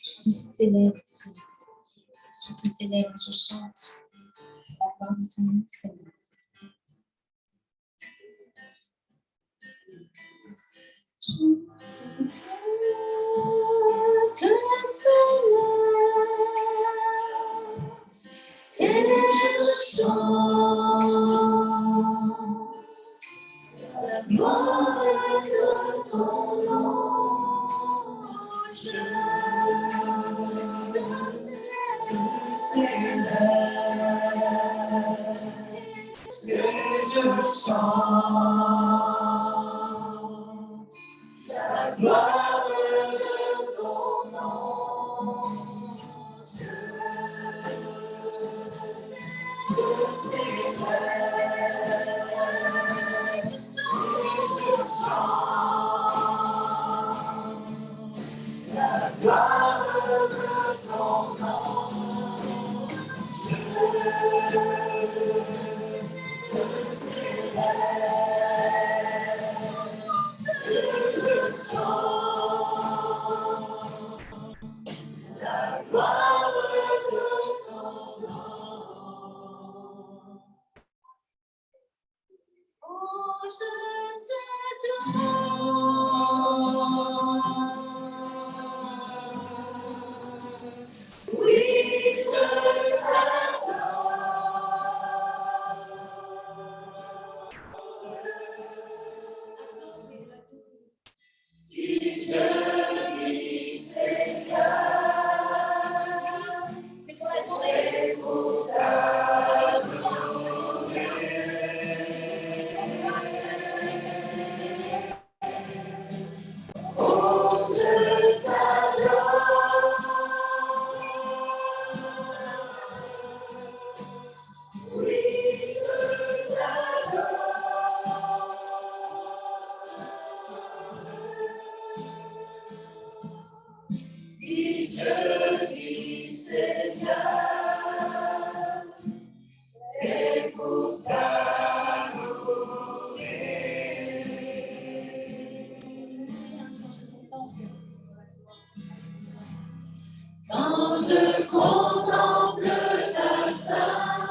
Je te célèbre, Seigneur. Je te célèbre, je chante la gloire de ton nom, Seigneur. Je te célèbre et je chante la gloire de ton nom. Je te célèbre et je chante la gloire de ton nom. Je te célèbre et je chante la gloire de ton nom. Je te célèbre et je chante la gloire de ton nom. Oh, je t'adore. Oui, je t'adore. Si je vis, Seigneur, c'est pour adorer. Oh, je t'adore. Oui, je t'adore. Si je vis, Seigneur, c'est pour t'adorer. Quand je contemple ta sainteté,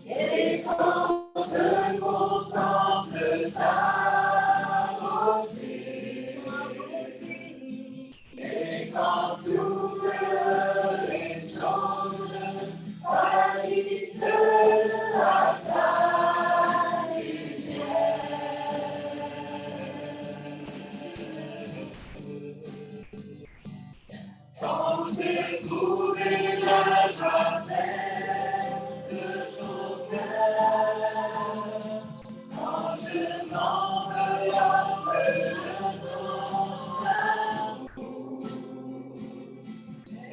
et quand je contemple ta beauté, et quand toutes les choses pâlissent à ta quand j'ai trouvé la joie pleine de ton cœur, quand je mange l'œuvre de ton amour,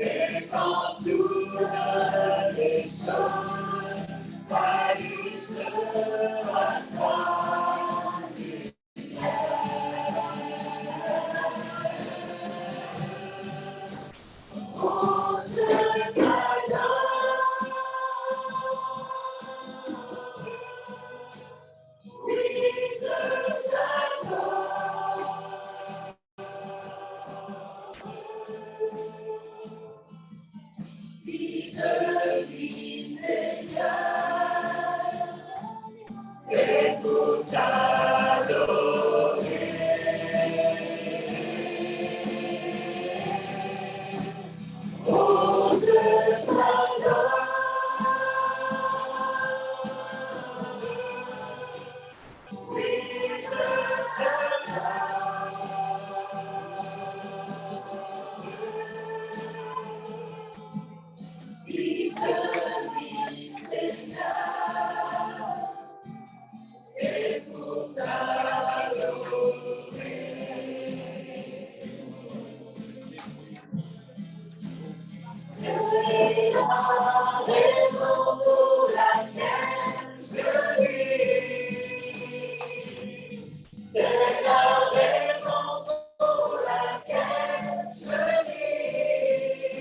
et quand toutes les choses pâlissent à ta oh, je t'adore. Oui, je t'adore. Si je vis, Seigneur, c'est pour t'adorer. Oh, je t'adore. Oui, je t'adore. Si je vis, Seigneur, c'est pour t'adorer. C'est la raison pour laquelle je vis. C'est la raison pour laquelle je vis.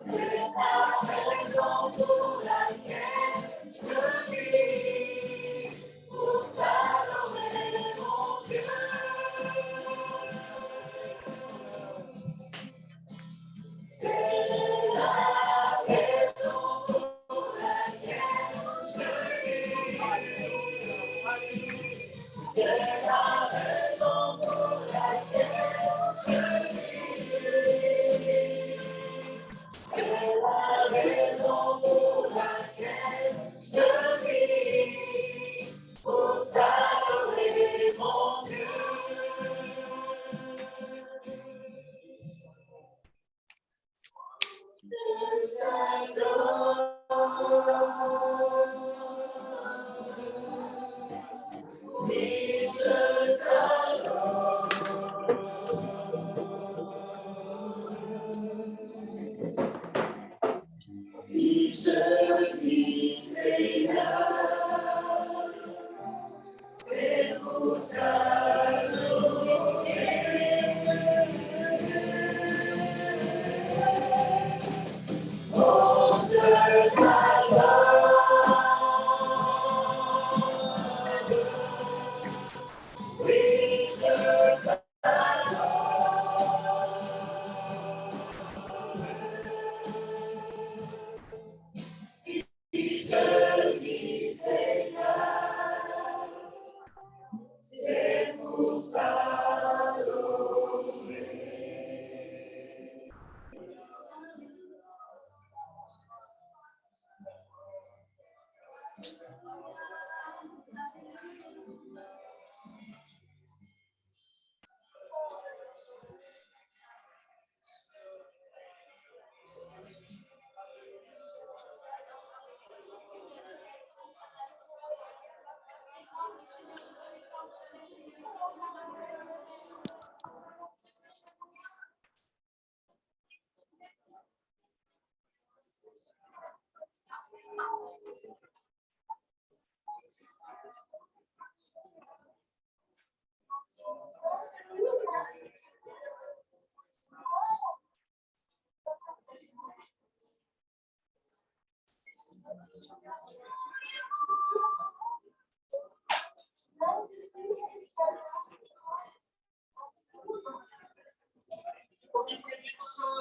C'est la raison pour laquelle je vis. Pour ta Et je t'adore. Si je vis, Seigneur, c'est pour t'adorer. Oh, je t'adore. Oui, je t'adore. Si je vis, Seigneur, c'est pour t'adorer.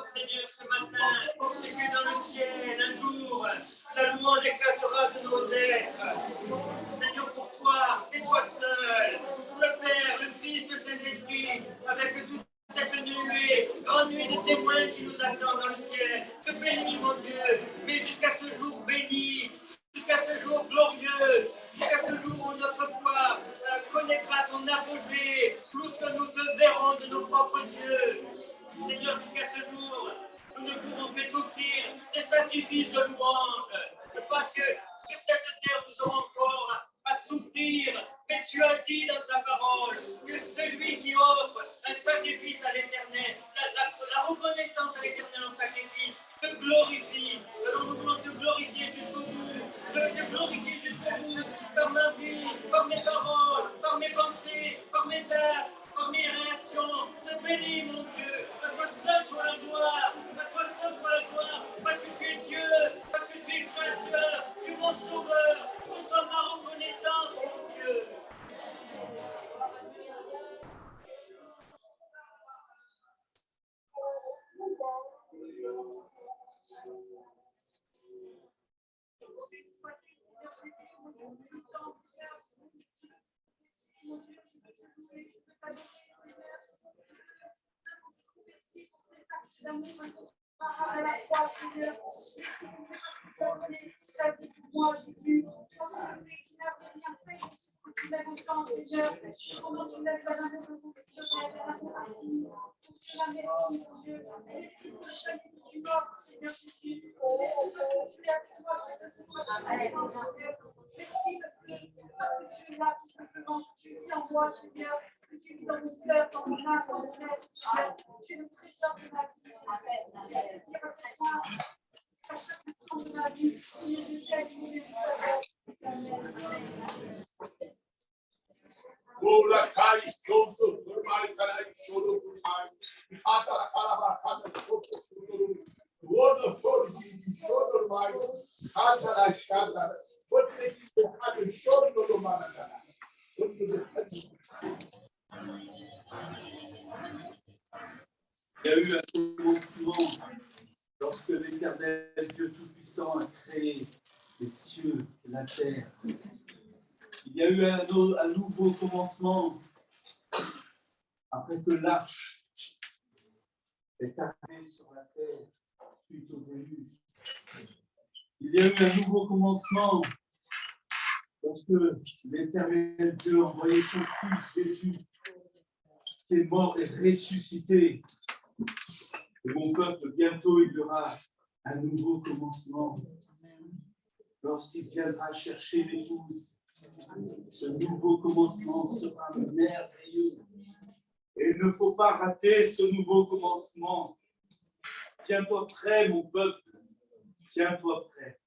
Seigneur, ce matin, c'est que dans le ciel, un jour, la louange éclatera de nos êtres. Seigneur, pour toi, et toi seul, le Père, le Fils, le Saint-Esprit, avec toute cette nuée, grande nuée de témoins qui nous attend dans le ciel. Te bénis, mon Dieu, mais jusqu'à ce jour béni, jusqu'à ce jour glorieux, jusqu'à ce jour où notre foi connaîtra son apogée, plus que nous te verrons de nos propres yeux. Seigneur, jusqu'à ce jour, nous ne pouvons que t'offrir des sacrifices de louange, parce que sur cette terre, nous aurons encore à souffrir. Mais tu as dit dans ta parole que celui qui offre un sacrifice à l'Éternel, la reconnaissance à l'Éternel en sacrifice, te glorifie. Alors nous voulons te glorifier jusqu'au bout. Je veux te glorifier jusqu'au bout par ma vie, par mes paroles, par mes pensées, par mes actes, par mes réactions. Te bénis, mon Dieu. À toi seul soit la gloire. À toi seul soit la gloire. Parce que tu es Dieu. Parce que tu es créateur. Tu es mon sauveur. Reçois ma reconnaissance, mon Dieu. À la croix, Seigneur, moi, Jésus, tu n'as rien fait, tu l'as fait, Seigneur, comment tu l'as fait, merci, mon Dieu, merci pour le salut que tu m'offres, Seigneur Jésus, merci parce que tu es avec moi, merci parce que tu es là, tout simplement, tu vis en moi, Seigneur. Tu vis dans mon cœur, dans mon âme, dans mon être. Tu es le trésor de ma vie. À chaque instant de ma vie, je t'aime, Oh, la caille, chodo, normal, caray, chodo, caray. Hasta la cara, bajando, chodo, chodo, chodo, normal. Hasta la chata. Porque te hace chodo, normal, caray. Il y a eu un commencement lorsque l'Éternel Dieu Tout-Puissant a créé les cieux et la terre. Il y a eu un nouveau commencement après que l'arche est arrivée sur la terre suite au déluge. Il y a eu un nouveau commencement lorsque l'Éternel Dieu a envoyé son Fils Jésus qui est mort et ressuscité. Et mon peuple, bientôt, il y aura un nouveau commencement. Lorsqu'il viendra chercher l'épouse, ce nouveau nouveau commencement sera merveilleux. Et il ne faut pas rater ce nouveau commencement. Tiens-toi prêt, mon peuple. Tiens-toi prêt.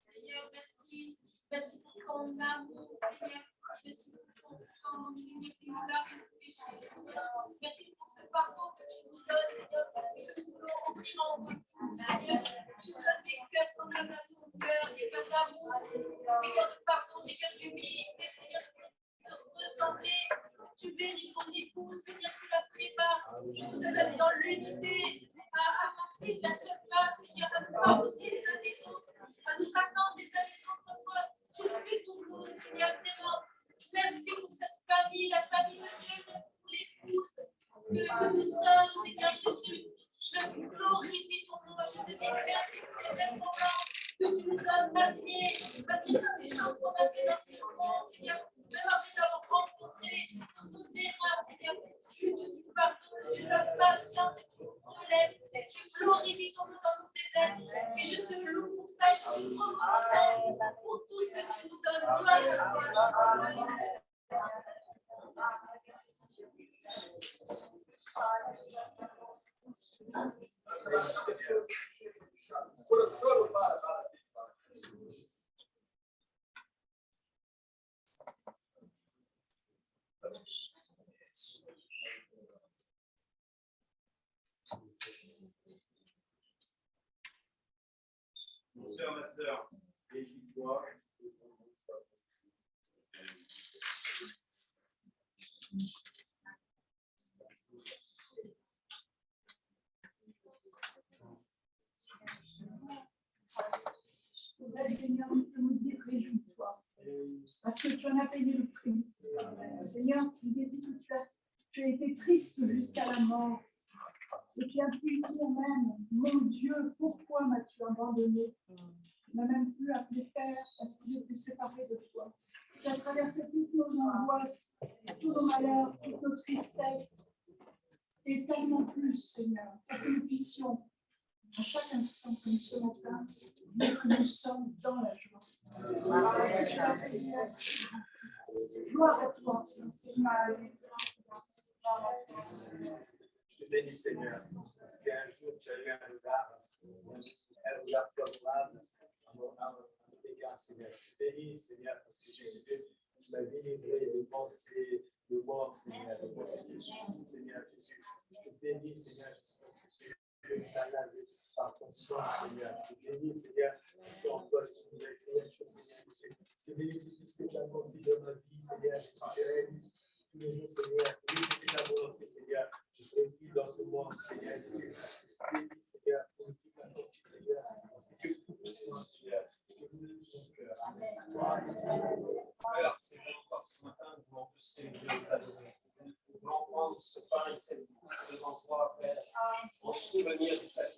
Seigneur, merci. Merci pour ton amour, Seigneur. Merci pour ton sang, Seigneur, qui nous lave le péché, Seigneur. Merci pour ce pardon que tu nous donnes, Seigneur, et que nous voulons offrir en retour, Seigneur. Tu nous donnes des cœurs semblables à ton cœur, des cœurs d'amour, des cœurs de pardon, des cœurs d'humilité, Seigneur, de ressembler. Tu bénis ton épouse, Seigneur, tu la prépares. Je te donne dans l'unité à avancer d'un seul pas, Seigneur, à nous pardonner les uns des autres, à nous attendre les uns les autres comme toi. Tu le fais pour nous, Seigneur, vraiment. Merci pour cette famille, la famille de Dieu, merci pour l'épouse que nous sommes, Seigneur Jésus. Je glorifie ton nom, je te dis merci pour cet moment que tu nous donnes malgré toutes les choses qu'on a fait dans ce monde, Seigneur. Même après d'avoir rencontré toutes nos erreurs, Seigneur. Tu pardonnes, tu donnes patience et tu nous relèves. Tu glorifies ton nom dans nos faiblesses. Et je te loue pour ça, je suis reconnaissante pour tout ce que tu nous donnes. Gloire à toi, Jésus. Mon soeur, ma soeur, légitime-toi. Seigneur, nous te dire réjouis-toi. Parce que tu en as payé le prix. Seigneur, tu t'es dit que tu as été triste jusqu'à la mort. Et tu as pu dire même, mon Dieu, pourquoi m'as-tu abandonné? Tu n'as même plus appelé Père parce qu'il était séparé de toi. Tu as traversé toutes nos angoisses, tous nos malheurs, toutes nos tristesses. Et tellement plus, Seigneur, pour que nous puissions, à chaque instant comme ce matin, dire que nous sommes dans la joie. Parce que tu as fait merci. Gloire à toi, Seigneur. Je te bénis, Seigneur, parce qu'un jour tu as eu un regard favorable à mon égard, Seigneur. Je te bénis, Seigneur, parce que Jésus, tu m'as délivré des pensées de mort, Seigneur, des pensées de suicide, Seigneur Jésus. Je te bénis, Seigneur, Jésus, que tu as lavé par ton sang, Seigneur. Je te bénis, Seigneur, parce qu'en toi, je suis une créature, Seigneur Jésus. Je te bénis pour tout ce que tu as accompli dans ma vie, Seigneur Jésus. Je réalise tous les jours, Seigneur, oui, c'est ta volonté, Seigneur. Je serai plus dans ce monde, Seigneur Jésus. Seigneur, pour tout accompli, Seigneur, parce que tu es tout pour moi, Seigneur. Je te bénis de ton cœur. Amen. Alors, Seigneur, encore ce matin, nous voulons te célébrer et t'adorer. Nous voulons prendre ce pain et cette coupe devant toi, Père, en souvenir de cette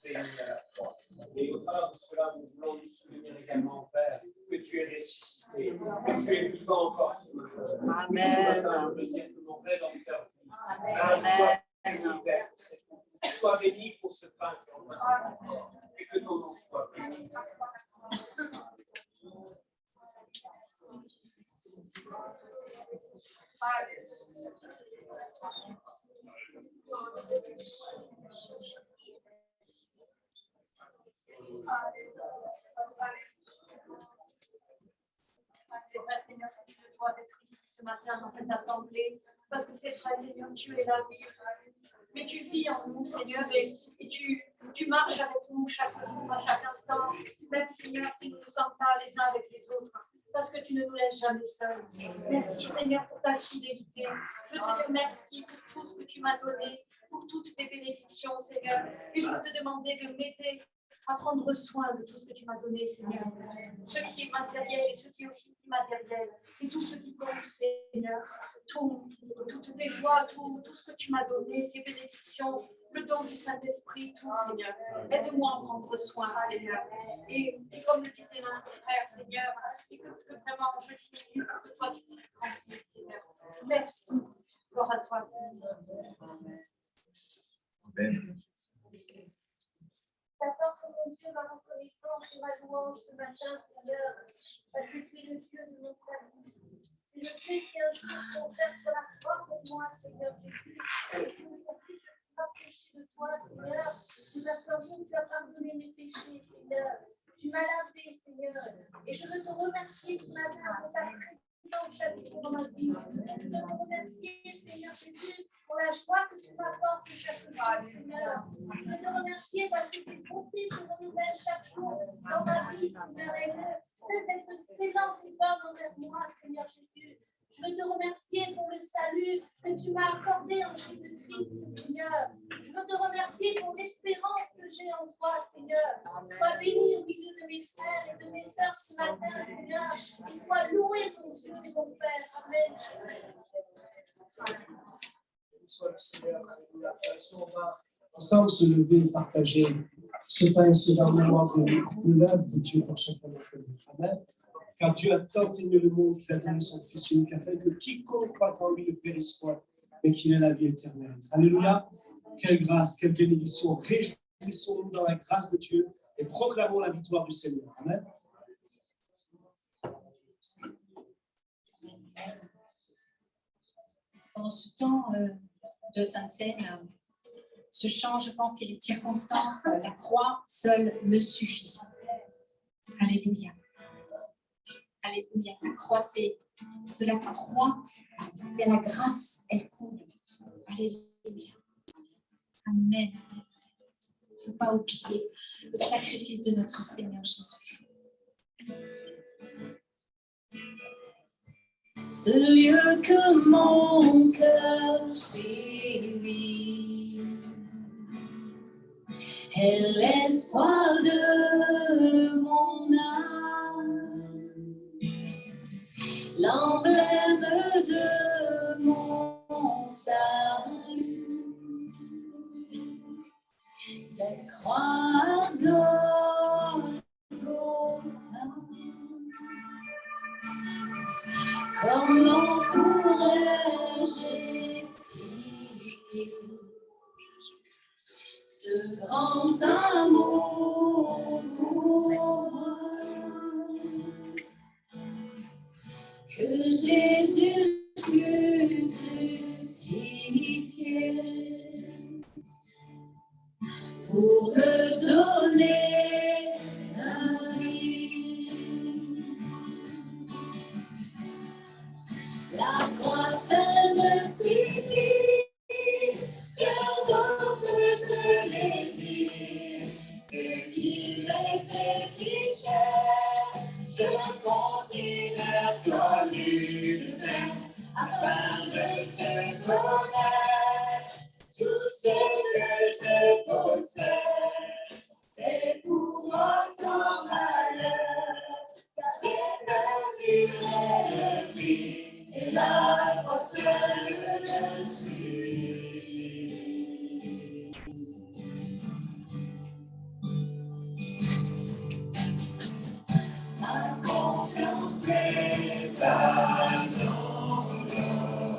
bénie à la croix. Et au travers de cela, nous voulons nous souvenir également, Père, que tu es ressuscité, que tu es vivant encore ce matin. Amen. Ce matin, je veux dire que mon Rédempteur vit. Amen. Sois béni pour ce pain et que ton nom soit béni. C'est vrai, Seigneur, c'est une joie d'être ici ce matin dans cette assemblée. Parce que c'est vrai, Seigneur, tu es là, mais tu vis en nous, Seigneur, et tu marches avec nous. nous chaque jour, à chaque instant, même Seigneur, si nous ne sommes pas les uns avec les autres, parce que tu ne nous laisses jamais seuls. Merci Seigneur pour ta fidélité. Je te dis merci pour tout ce que tu m'as donné, pour toutes tes bénédictions, Seigneur. Et je veux te demander de m'aider à prendre soin de tout ce que tu m'as donné, Seigneur. Ce qui est matériel et ce qui est aussi immatériel. Et tout ce qui compte, Seigneur. Toutes tes joies, tout ce que tu m'as donné, tes bénédictions, le don du Saint-Esprit, tout, Seigneur. Aide-moi à prendre soin, Seigneur. Et comme le disait notre frère, Seigneur, et que vraiment je diminue, que toi tu puisses grandir, Seigneur. Merci. Gloire à toi, Seigneur. Amen. T'apporte, mon Dieu, ma reconnaissance et ma louange ce matin, Seigneur, parce que tu es le Dieu de mon salut. Et je sais qu'un jour, ton Père sera fort pour moi, Seigneur Jésus. Et aujourd'hui, je peux m'approcher de toi, Seigneur, parce qu'un jour, tu as pardonné mes péchés, Seigneur. Tu m'as lavé, Seigneur. Et je veux te remercier ce matin pour ta présence chaque jour dans ma vie. Je veux te remercier, Seigneur Jésus, pour la joie que tu m'apportes chaque jour, Seigneur. Je veux te remercier parce que tes bontés se renouvellent chaque jour dans ma vie, Seigneur. Et cesse d'être excellent et bonne envers moi, Seigneur Jésus. Je veux te remercier pour le salut que tu m'as accordé en Jésus-Christ, Seigneur. Je veux te remercier pour l'espérance que j'ai en toi, Seigneur. Sois béni au milieu de mes frères et de mes sœurs ce matin, Seigneur. Et sois loué, mon Dieu, mon Père. Amen. Soit le Seigneur, alléluia. On va ensemble se lever et partager ce pain et ce vin en mémoire de l'œuvre de Dieu pour chacun d'entre nous. Amen. Car Dieu a tant aimé le monde qu'il a donné son Fils unique afin que quiconque croit en lui ne périsse point, mais qu'il ait la vie éternelle. Alléluia. Quelle grâce, quelle bénédiction. Réjouissons-nous dans la grâce de Dieu et proclamons la victoire du Seigneur. Amen. Pendant ce temps de Sainte Seine, ce chant, je pense, et les circonstances, la croix seule me suffit. Alléluia. Alléluia. La croix, c'est de la croix et la grâce, elle coule. Alléluia. Amen. Il ne faut pas oublier le sacrifice de notre Seigneur Jésus. Ce lieu que mon cœur chérit est l'espoir de mon âme, l'emblème de mon salut. Cette croix Golgotha, comment pourrais-je expliquer ce grand amour pour moi que Jésus fut crucifié pour me donner la vie. La croix seule me suffit, car d'autres je désire. Ce qui m'était si cher, je considère comme une peine, afin de te connaître. Tout ce que je possède, c'est pour moi sans valeur, car j'ai mesuré le prix et la croix seule je suis. Ma confiance n'est pas dans l'homme,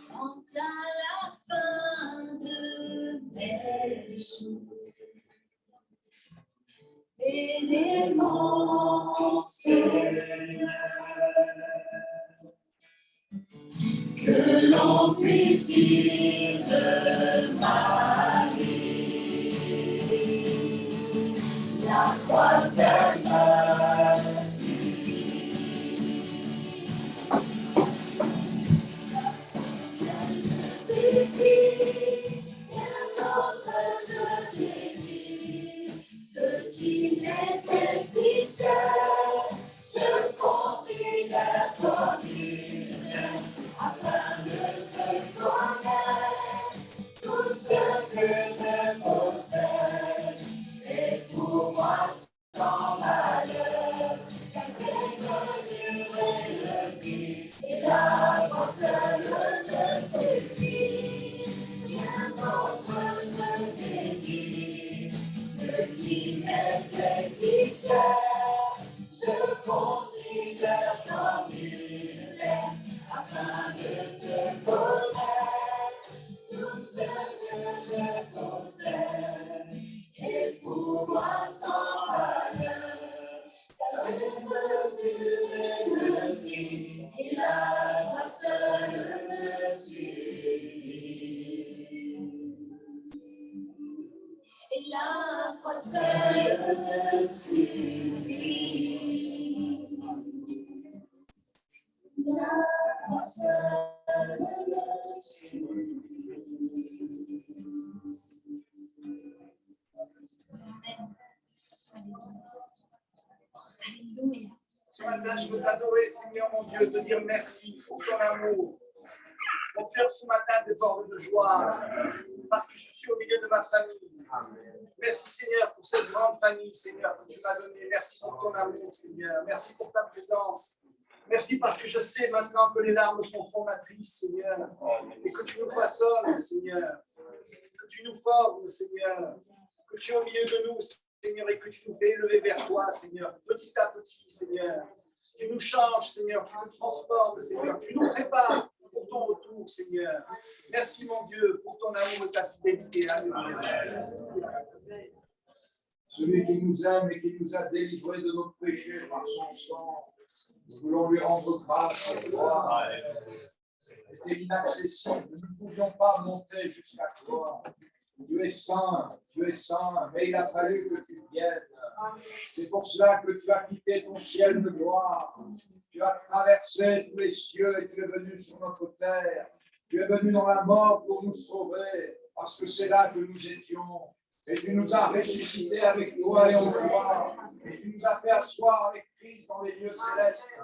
Quand à la fin de mes jours, élément Seigneur, que l'on puisse dire de ma vie, la croix seule me suffit. Rien d'autre je désire, ce qui m'était si cher, je considère comme une afin de te connaître, tout ce que je possède est pour moi sans valeur, car j'ai mesuré le prix et la croix seule me suffit. Rien d'autre je désire, ce qui m'était si cher, je considère comme une lettre afin de te connaître, tout ce que je possède est pour moi sans valeur, car j'ai mesuré le prix et la croix seule me suffit. Et la croix seule me suffit. La croix seule me suffit. Alléluia. Ce matin, je veux t'adorer, Seigneur mon Dieu, te dire merci pour ton amour. Mon cœur ce matin déborde de joie parce que je suis au milieu de ma famille. Merci Seigneur pour cette grande famille, Seigneur, que tu m'as donnée. Merci pour ton amour, Seigneur. Merci pour ta présence. Merci parce que je sais maintenant que les larmes sont fondatrices, Seigneur, et que tu nous façonnes, Seigneur, que tu nous formes, Seigneur, que tu es au milieu de nous, Seigneur, et que tu nous fais élever vers toi, Seigneur, petit à petit, Seigneur. Tu nous changes, Seigneur, tu nous transformes, Seigneur, tu nous prépares pour ton retour, Seigneur. Merci, mon Dieu, pour ton amour et ta fidélité. Alléluia. Celui qui nous aime et qui nous a délivrés de nos péchés par son sang, nous voulons lui rendre grâce et gloire. C'était inaccessible, nous ne pouvions pas monter jusqu'à toi. Tu es saint, mais il a fallu que tu viennes. C'est pour cela que tu as quitté ton ciel de gloire. Tu as traversé tous les cieux et tu es venu sur notre terre. Tu es venu dans la mort pour nous sauver, parce que c'est là que nous étions. Et tu nous as ressuscités avec toi et en gloire. Et tu nous as fait asseoir avec Christ dans les lieux célestes.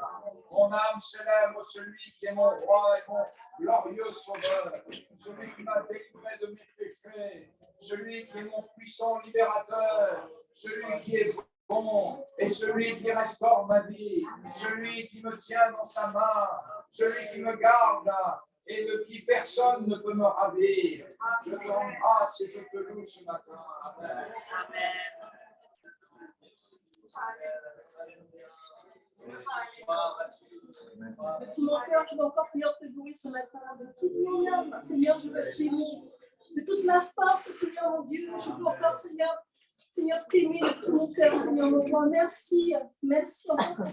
Mon âme célèbre celui qui est mon roi et mon glorieux sauveur. Celui qui m'a délivré de mes péchés. Celui qui est mon puissant libérateur. Celui qui est bon et celui qui restaure ma vie. Celui qui me tient dans sa main. Celui qui me garde et de qui personne ne peut me ravir. Je te rends grâce et je te loue ce matin. Amen. De tout mon cœur, je veux encore, Seigneur, te louer ce matin. De toute mon âme, Seigneur, je veux t'aimer. De toute ma force, Seigneur, mon Dieu, je veux encore, Seigneur, t'aimer de tout mon cœur, Seigneur, mon roi. Merci encore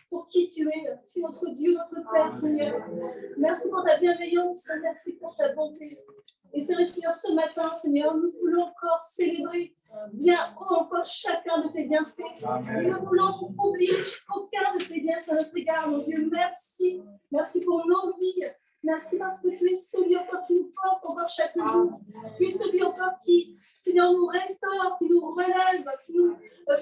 pour qui tu es. Tu es notre Dieu, notre Père, Seigneur. Merci pour ta bienveillance, merci pour ta bonté. Et c'est vrai, Seigneur, ce matin, Seigneur, nous voulons encore célébrer bien haut encore chacun de tes bienfaits. Et nous voulons oublier aucun de tes bienfaits à notre égard, mon Dieu. Merci. Merci pour nos vies. Merci parce que tu es celui encore qui nous porte encore chaque jour. Tu es celui encore qui, Seigneur, nous restaure, qui nous relève, qui nous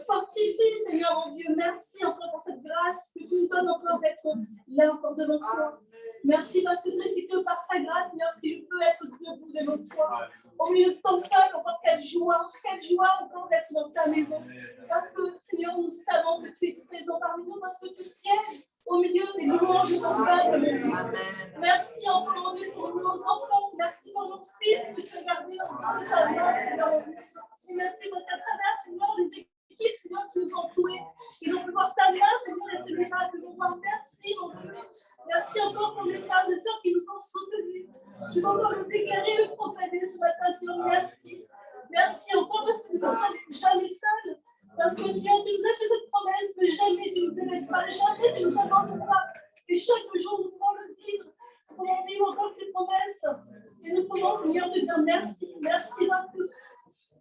fortifie, Seigneur, mon Dieu. Merci encore pour cette grâce que tu nous donnes encore d'être là encore devant toi. Merci parce que c'est que par ta grâce, Seigneur, si je peux être debout devant toi. Au milieu de ton peuple, encore quelle joie encore d'être dans ta maison. Parce que, Seigneur, nous savons que tu es présent parmi nous, parce que tu sièges au milieu des louanges de ton peuple, mon Dieu. Merci encore, mon Dieu, pour nos enfants. Merci pour nos fils que tu as gardés dans ta main, Seigneur, mon Dieu. Et merci parce qu'à travers, Seigneur, des équipes, Seigneur, qui nous ont entourés. Ils ont pu voir ta main, Seigneur, et ce miracle. Merci, mon Dieu. Merci encore pour les frères et sœurs qui nous ont soutenus. Je veux encore le déclarer, le proclamer ce matin, Seigneur. Merci. Merci encore parce que nous ne sommes jamais seuls. Parce que Seigneur, tu nous as fait cette promesse que jamais tu ne nous laisseras, jamais tu ne nous abandonneras. Et chaque jour, nous pouvons le vivre. Nous pouvons vivre encore tes promesses. Et nous pouvons, Seigneur, te dire merci. Merci parce que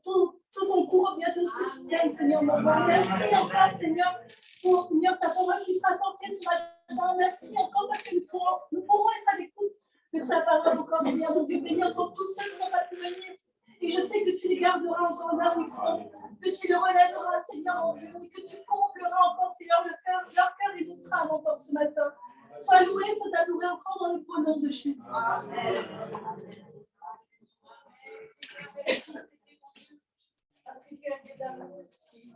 tout ton cours vient te soutenir, Seigneur, mon roi. Merci encore, Seigneur, pour, Seigneur, ta parole qui sera portée ce matin. Merci encore parce que nous pourrons être à l'écoute de ta parole encore, Seigneur, mon Dieu. Béni encore tous ceux qui n'ont pas pu venir. Et je sais que tu les garderas encore là où ils sont, que tu les relèveras, Seigneur, mon Dieu, et que tu combleras encore, Seigneur, leur cœur et notre âme encore ce matin. Sois loué, sois adoré encore dans le beau nom de Jésus. Amen. Parce que tu es un Dieu d'amour.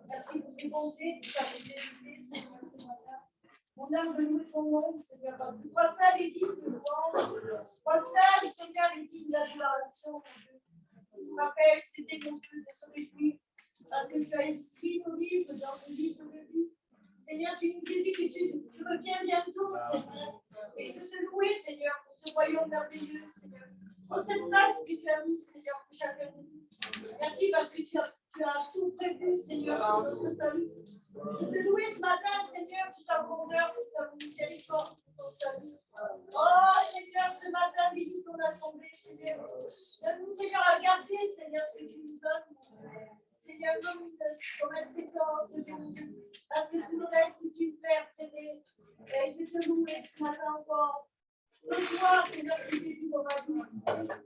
Merci pour tes bontés, pour ta fidélité, Seigneur, ce matin. Mon âme veut louer ton nom, Seigneur, parce que toi seul est digne de louange. Toi seul, Seigneur, est digne d'adoration, mon Dieu. Je vous rappelle, c'était mon Dieu de se réjouir parce que tu as inscrit nos livres dans ce livre de vie. Seigneur, tu nous dis que tu reviens bientôt, Seigneur. Et je veux te louer, Seigneur, pour ce royaume merveilleux, Seigneur. Pour cette place que tu as mise, Seigneur, pour chacun de nous. Merci parce que tu as tout prévu, Seigneur, pour notre salut. Je veux te louer ce matin, Seigneur, pour ta grandeur, pour ta miséricorde, pour ton salut. Oh, Seigneur, ce matin, bénis ton assemblée, Seigneur. Donne-nous, Seigneur, à garder, Seigneur, ce que tu nous donnes. Seigneur, comme un trésor, Seigneur. Parce que tout le reste, si tu le perds, Seigneur. Et je te loue ce matin encore. Reçois, Seigneur, ce que tu nous as dit.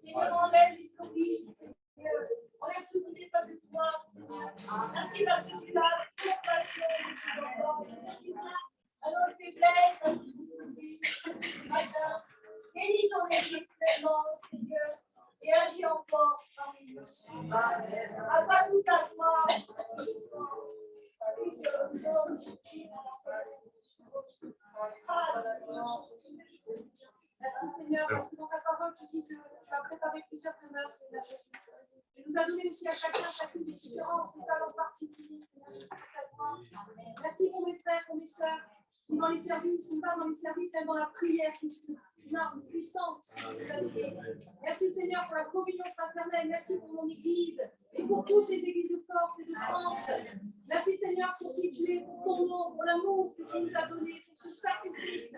Seigneur, enlève l'historique, Seigneur. Enlève tout ce qui n'est pas de toi, Seigneur. Merci parce que tu as la compassion de tes enfants. Merci à nos faiblesses, à nos difficultés, ce matin. Bénis ton esprit pleinement, Seigneur. Et agis encore parmi nous. À toi toute la gloire. Merci Seigneur, parce que dans ta parole, tu dis que tu as préparé plusieurs demeures, Seigneur Jésus. Tu nous as donné aussi à chacune des différents talents particuliers, Seigneur Jésus. Merci pour mes frères, pour mes sœurs, qui dans les services, ou pas dans les services, même dans la prière, qui est une arme puissante. Merci Seigneur pour la communion fraternelle. Merci pour mon Église et pour toutes les églises de Corse et de France. Merci Seigneur pour qui tu es, pour ton nom, pour l'amour que tu nous as donné, pour ce sacrifice,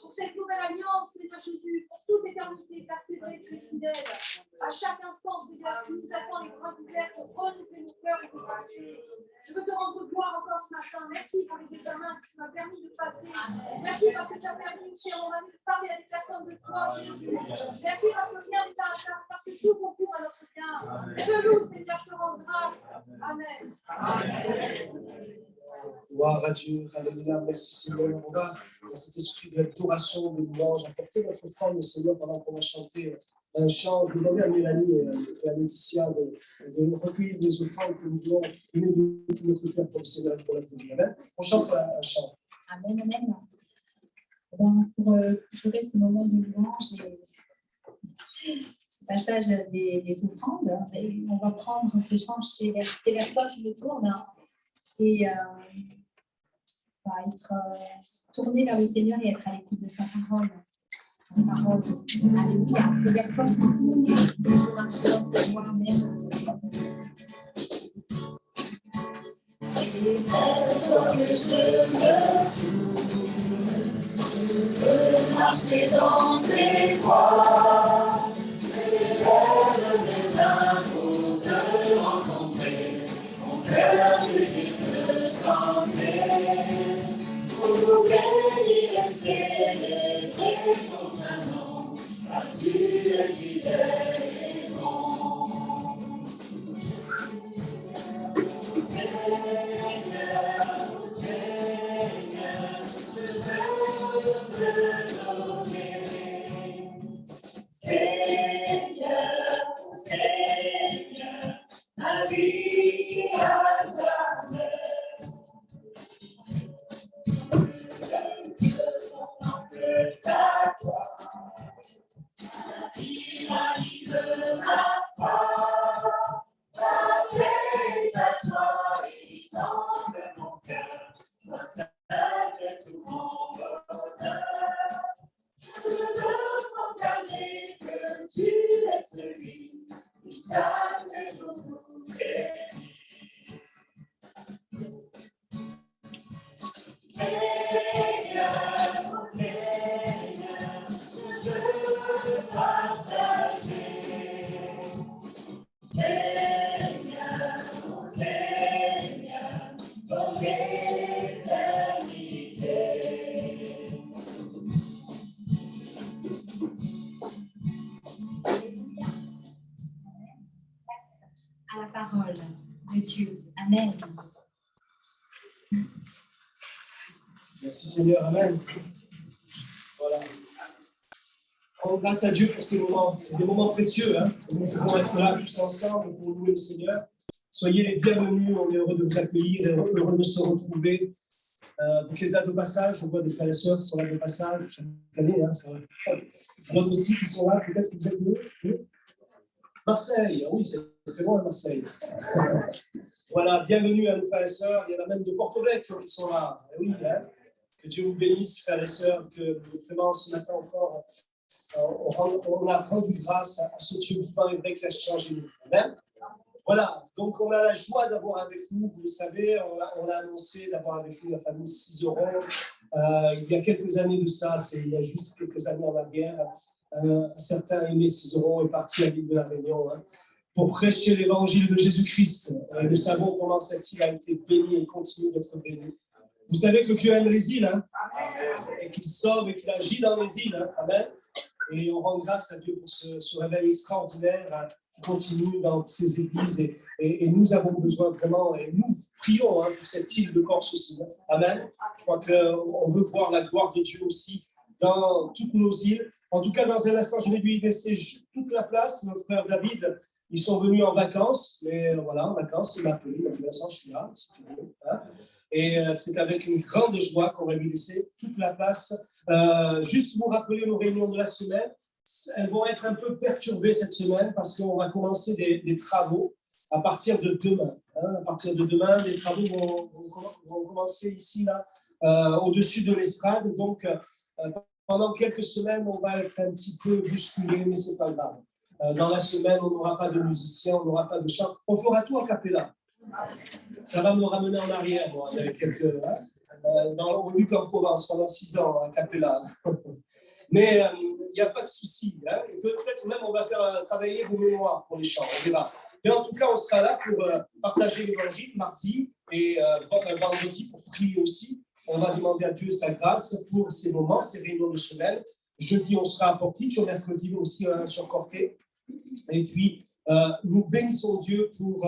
pour cette nouvelle alliance, Seigneur Jésus, pour toute éternité, car c'est vrai, tu es fidèle. À chaque instant, Seigneur, tu nous attends les bras ouverts pour renouveler nos cœurs et nos pensées. Je veux te rendre gloire encore ce matin. Merci pour les examens que tu m'as permis de passer. Merci parce que tu as permis aussi à mon ami de parler à des personnes de toi. Merci parce que rien n'est à hasard, parce que tout concourt à notre bien. Je te loue, Seigneur, je te rends grâce. Amen. Gloire à Dieu, alléluia, merci Seigneur. On va dans cet esprit d'adoration, de louange, apporter notre forme, Seigneur, pendant qu'on va chanter un chant. Je vais demander à Mélanie et à Laetitia de recueillir des offrandes que nous voulons donner de tout notre cœur pour le Seigneur et pour la vie. Amen. On chante un chant. Amen, amen. Pour clôturer ce moment de louange et ce passage des offrandes, on va prendre ce chant, c'est vers toi que je me tourne, et va être tourné vers le Seigneur et être à l'écoute de sa parole. Alléluia. C'est vers toi que je me tourne et je marche dans moi-même. C'est vers toi que je me tourne. Je veux marcher dans tes voies. Je lève mes mains pour te rencontrer. Mon cœur désire te chanter. Pour bénir et célébrer ton saint nom, car tu es fidèle et bon. Seigneur, Seigneur, je veux te donner. Seigneur, Seigneur, ma vie à jamais. Amen. Merci Seigneur, Amen. Voilà. Rends grâce à Dieu pour ces moments. C'est des moments précieux. Nous pouvons être là tous ensemble pour louer le Seigneur. Soyez les bienvenus. On est heureux de vous accueillir et heureux de se retrouver. Vous qui êtes là de passage, on voit des frères et sœurs qui sont là de passage chaque année. D'autres aussi qui sont là. Peut-être que vous êtes de Marseille. Oui, c'est très bon à Marseille. Voilà, bienvenue à nos frères et sœurs. Il y en a même de Porto-Vecchio qui sont là. Et oui, que Dieu vous bénisse, frères et sœurs, que vraiment ce matin encore, on a rendu grâce à ce Dieu vivant et vrai qui a changé nous. Amen. Voilà, donc on a la joie d'avoir avec nous, vous le savez, on a annoncé d'avoir avec nous la famille Cizeron. Il y a quelques années de ça, il y a juste quelques années en arrière, un certain Aimé Cizeron est parti à l'île de la Réunion pour prêcher l'évangile de Jésus-Christ. Nous savons comment cette île a été bénie et continue d'être bénie. Vous savez que Dieu aime les îles, et qu'il sauve et qu'il agit dans les îles. Amen. Et on rend grâce à Dieu pour ce réveil extraordinaire qui continue dans ces églises. Et nous avons besoin vraiment, et nous prions pour cette île de Corse aussi. Amen. Je crois qu'on veut voir la gloire de Dieu aussi dans toutes nos îles. En tout cas, dans un instant, je vais lui laisser toute la place. Notre frère David, ils sont venus en vacances. Mais voilà, en vacances, il m'a appelé. Il m'a dit, Vincent, je suis là, si tu veux. Et c'est avec une grande joie qu'on va lui laisser toute la place. Juste vous rappeler nos réunions de la semaine. Elles vont être un peu perturbées cette semaine parce qu'on va commencer des travaux à partir de demain. À partir de demain, les travaux vont commencer ici, là, au-dessus de l'estrade. Donc, pendant quelques semaines, on va être un petit peu bousculé, mais ce n'est pas grave. Dans la semaine, on n'aura pas de musiciens, on n'aura pas de chant. On fera tout a cappella. Ça va me ramener en arrière, moi. Il y avait quelques... au Luc en Provence, pendant 6 ans, à cappella. Mais il n'y a pas de souci. Peut-être même on va faire travailler vos mémoires pour les chants, on verra. Mais en tout cas, on sera là pour partager l'évangile mardi et vendredi pour prier aussi. On va demander à Dieu sa grâce pour ces moments, ces réunions de semaine. Jeudi, on sera à Portage, mercredi aussi sur Corté. Et puis, nous bénissons Dieu pour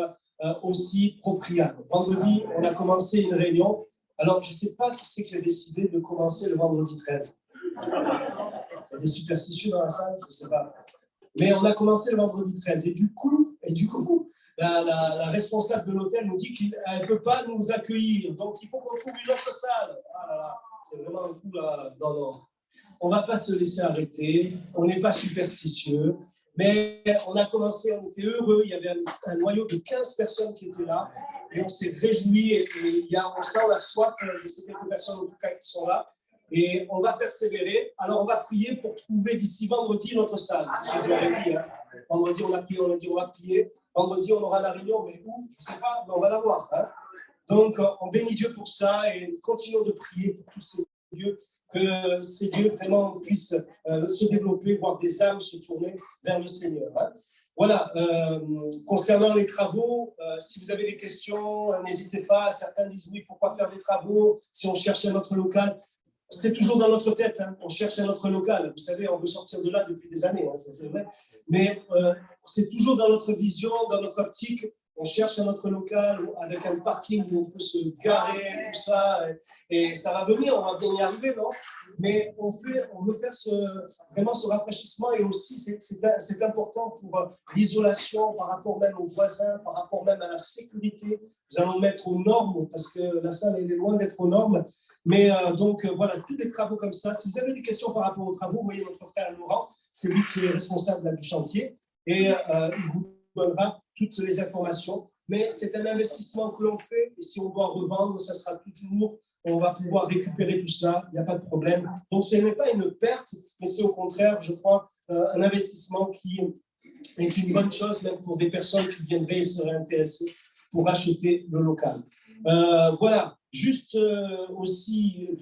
aussi Propriade. Vendredi, on a commencé une réunion. Alors, je ne sais pas qui c'est qui a décidé de commencer le vendredi 13. Il y a des superstitieux dans la salle, je ne sais pas. Mais on a commencé le vendredi 13. Et du coup la responsable de l'hôtel nous dit qu'elle ne peut pas nous accueillir. Donc, il faut qu'on trouve une autre salle. Ah là là, c'est vraiment un coup là. Non. On ne va pas se laisser arrêter. On n'est pas superstitieux. Mais on a commencé, on était heureux. Il y avait un noyau de 15 personnes qui étaient là. Et on s'est réjouis. Et on sent la soif de ces quelques personnes, en tout cas, qui sont là. Et on va persévérer. Alors, on va prier pour trouver d'ici vendredi notre salle. C'est ce que je leur ai dit. Vendredi, on a prié, on a dit on va prier. Vendredi, on aura la réunion, mais où? Je ne sais pas, mais on va la voir. Donc, on bénit Dieu pour ça et continuons de prier pour tous ces dieux, que ces dieux vraiment puissent se développer, voir des âmes se tourner vers le Seigneur. Voilà, concernant les travaux, si vous avez des questions, n'hésitez pas. Certains disent oui, pourquoi faire des travaux si on cherche un autre local? C'est toujours dans notre tête, on cherche un autre local. Vous savez, on veut sortir de là depuis des années, ça c'est vrai. Mais c'est toujours dans notre vision, dans notre optique. On cherche un autre local avec un parking où on peut se garer, tout ça. Et ça va venir, on va bien y arriver, non? Mais on veut faire vraiment ce rafraîchissement. Et aussi, c'est important pour l'isolation par rapport même aux voisins, par rapport même à la sécurité. Nous allons mettre aux normes, parce que la salle elle est loin d'être aux normes. Mais donc, voilà, tous des travaux comme ça. Si vous avez des questions par rapport aux travaux, vous voyez notre frère Laurent, c'est lui qui est responsable là, du chantier. Et il vous donnera toutes les informations. Mais c'est un investissement que l'on fait. Et si on doit revendre, ça sera toujours, on va pouvoir récupérer tout ça. Il n'y a pas de problème. Donc, ce n'est pas une perte, mais c'est au contraire, je crois, un investissement qui est une bonne chose, même pour des personnes qui viendraient et seraient intéressées pour acheter le local. Voilà. Juste aussi,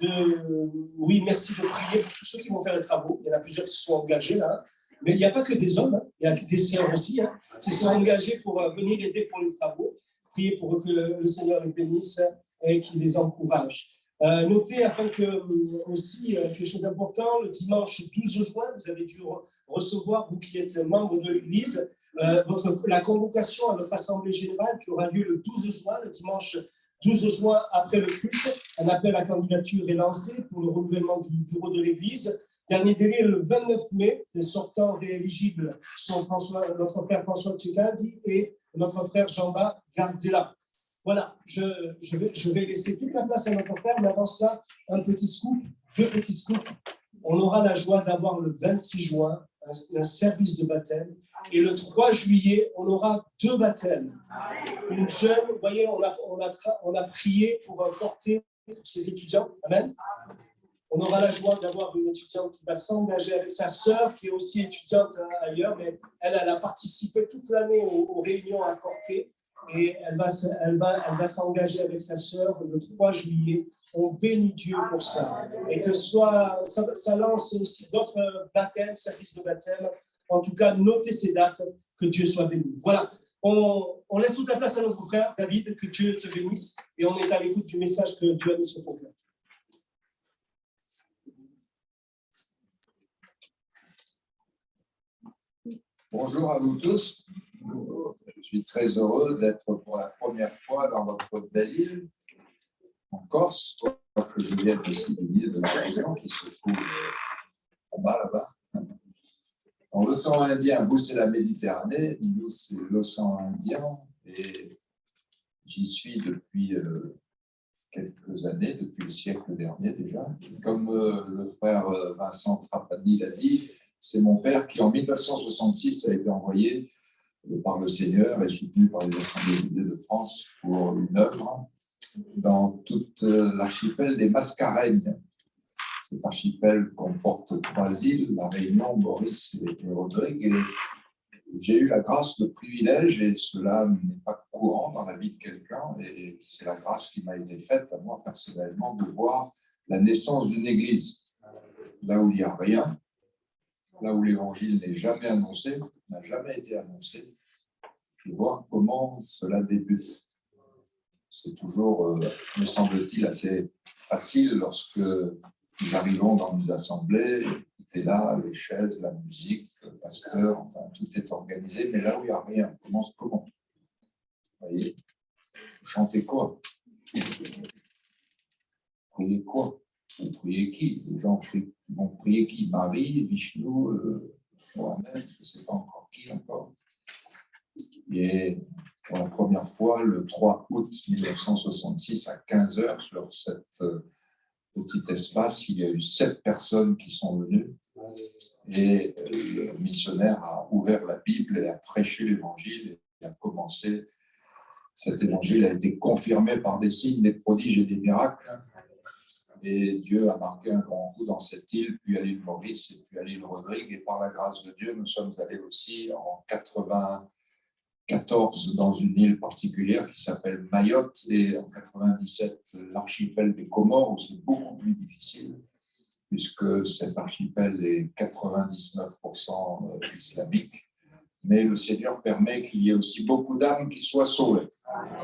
oui, merci de prier pour tous ceux qui vont faire les travaux. Il y en a plusieurs qui se sont engagés là. Mais il n'y a pas que des hommes, il y a des sœurs aussi qui sont engagées pour venir aider pour les travaux. Priez pour eux que le Seigneur les bénisse et qu'il les encourage. Notez, afin que aussi, quelque chose d'important, le dimanche 12 juin, vous avez dû recevoir, vous qui êtes membre de l'Église, la convocation à notre Assemblée générale qui aura lieu le 12 juin, le dimanche 12 juin après le culte. Un appel à candidature est lancé pour le renouvellement du bureau de l'Église. Dernier délai le 29 mai. Les sortants rééligibles sont notre frère François Tchekadi et notre frère Jean-Baptiste Gardella. Voilà, je vais laisser toute la place à notre frère, mais avant cela, un petit scoop, deux petits scoops. On aura la joie d'avoir le 26 juin un service de baptême. Et le 3 juillet, on aura 2 baptêmes. Une jeune, vous voyez, on a prié pour porter ces étudiants. Amen. On aura la joie d'avoir une étudiante qui va s'engager avec sa sœur, qui est aussi étudiante ailleurs, mais elle a participé toute l'année aux réunions à Corté. Et elle va s'engager avec sa sœur le 3 juillet. On bénit Dieu pour ça. Et que ça lance aussi d'autres baptêmes, services de baptême. En tout cas, notez ces dates, que Dieu soit béni. Voilà, on laisse toute la place à notre frère David, que Dieu te bénisse, et on est à l'écoute du message que Dieu a mis sur ton cœur. Bonjour à vous tous. Je suis très heureux d'être pour la première fois dans votre belle île, en Corse, que je viens aussi de l'île de la Réunion, qui se trouve en bas là-bas. Dans l'océan Indien, vous c'est la Méditerranée, nous c'est l'océan Indien, et j'y suis depuis quelques années, depuis le siècle dernier déjà. Comme le frère Vincent Trapani l'a dit, c'est mon père qui en 1966 a été envoyé par le Seigneur et soutenu par les Assemblées de Dieu de France pour une œuvre dans toute l'archipel des Mascareignes. Cet archipel comporte 3 îles, la Réunion, Maurice et Rodrigue. Et j'ai eu la grâce, le privilège, et cela n'est pas courant dans la vie de quelqu'un, et c'est la grâce qui m'a été faite à moi personnellement de voir la naissance d'une église. Là où il n'y a rien, là où l'évangile n'est jamais annoncé, n'a jamais été annoncé, et voir comment cela débute. C'est toujours, me semble-t-il, assez facile lorsque nous arrivons dans nos assemblées, tout est là, les chaises, la musique, le pasteur, enfin, tout est organisé, mais là où il n'y a rien, on commence comment? Vous voyez, vous chantez quoi? Vous priez quoi? Vous priez qui? Les gens vont prier qui? Marie, Vishnu, Mohamed, je ne sais pas encore qui encore. Et pour la première fois, le 3 août 1966, à 15h, sur cet petit espace, il y a eu 7 personnes qui sont venues. Et le missionnaire a ouvert la Bible et a prêché l'évangile et a commencé. Cet évangile a été confirmé par des signes, des prodiges et des miracles. Et Dieu a marqué un grand coup dans cette île, puis à l'île Maurice et puis à l'île Rodrigue. Et par la grâce de Dieu, nous sommes allés aussi en 94 dans une île particulière qui s'appelle Mayotte, et en 97 l'archipel des Comores, où c'est beaucoup plus difficile, puisque cet archipel est 99% islamique. Mais le Seigneur permet qu'il y ait aussi beaucoup d'âmes qui soient sauvées.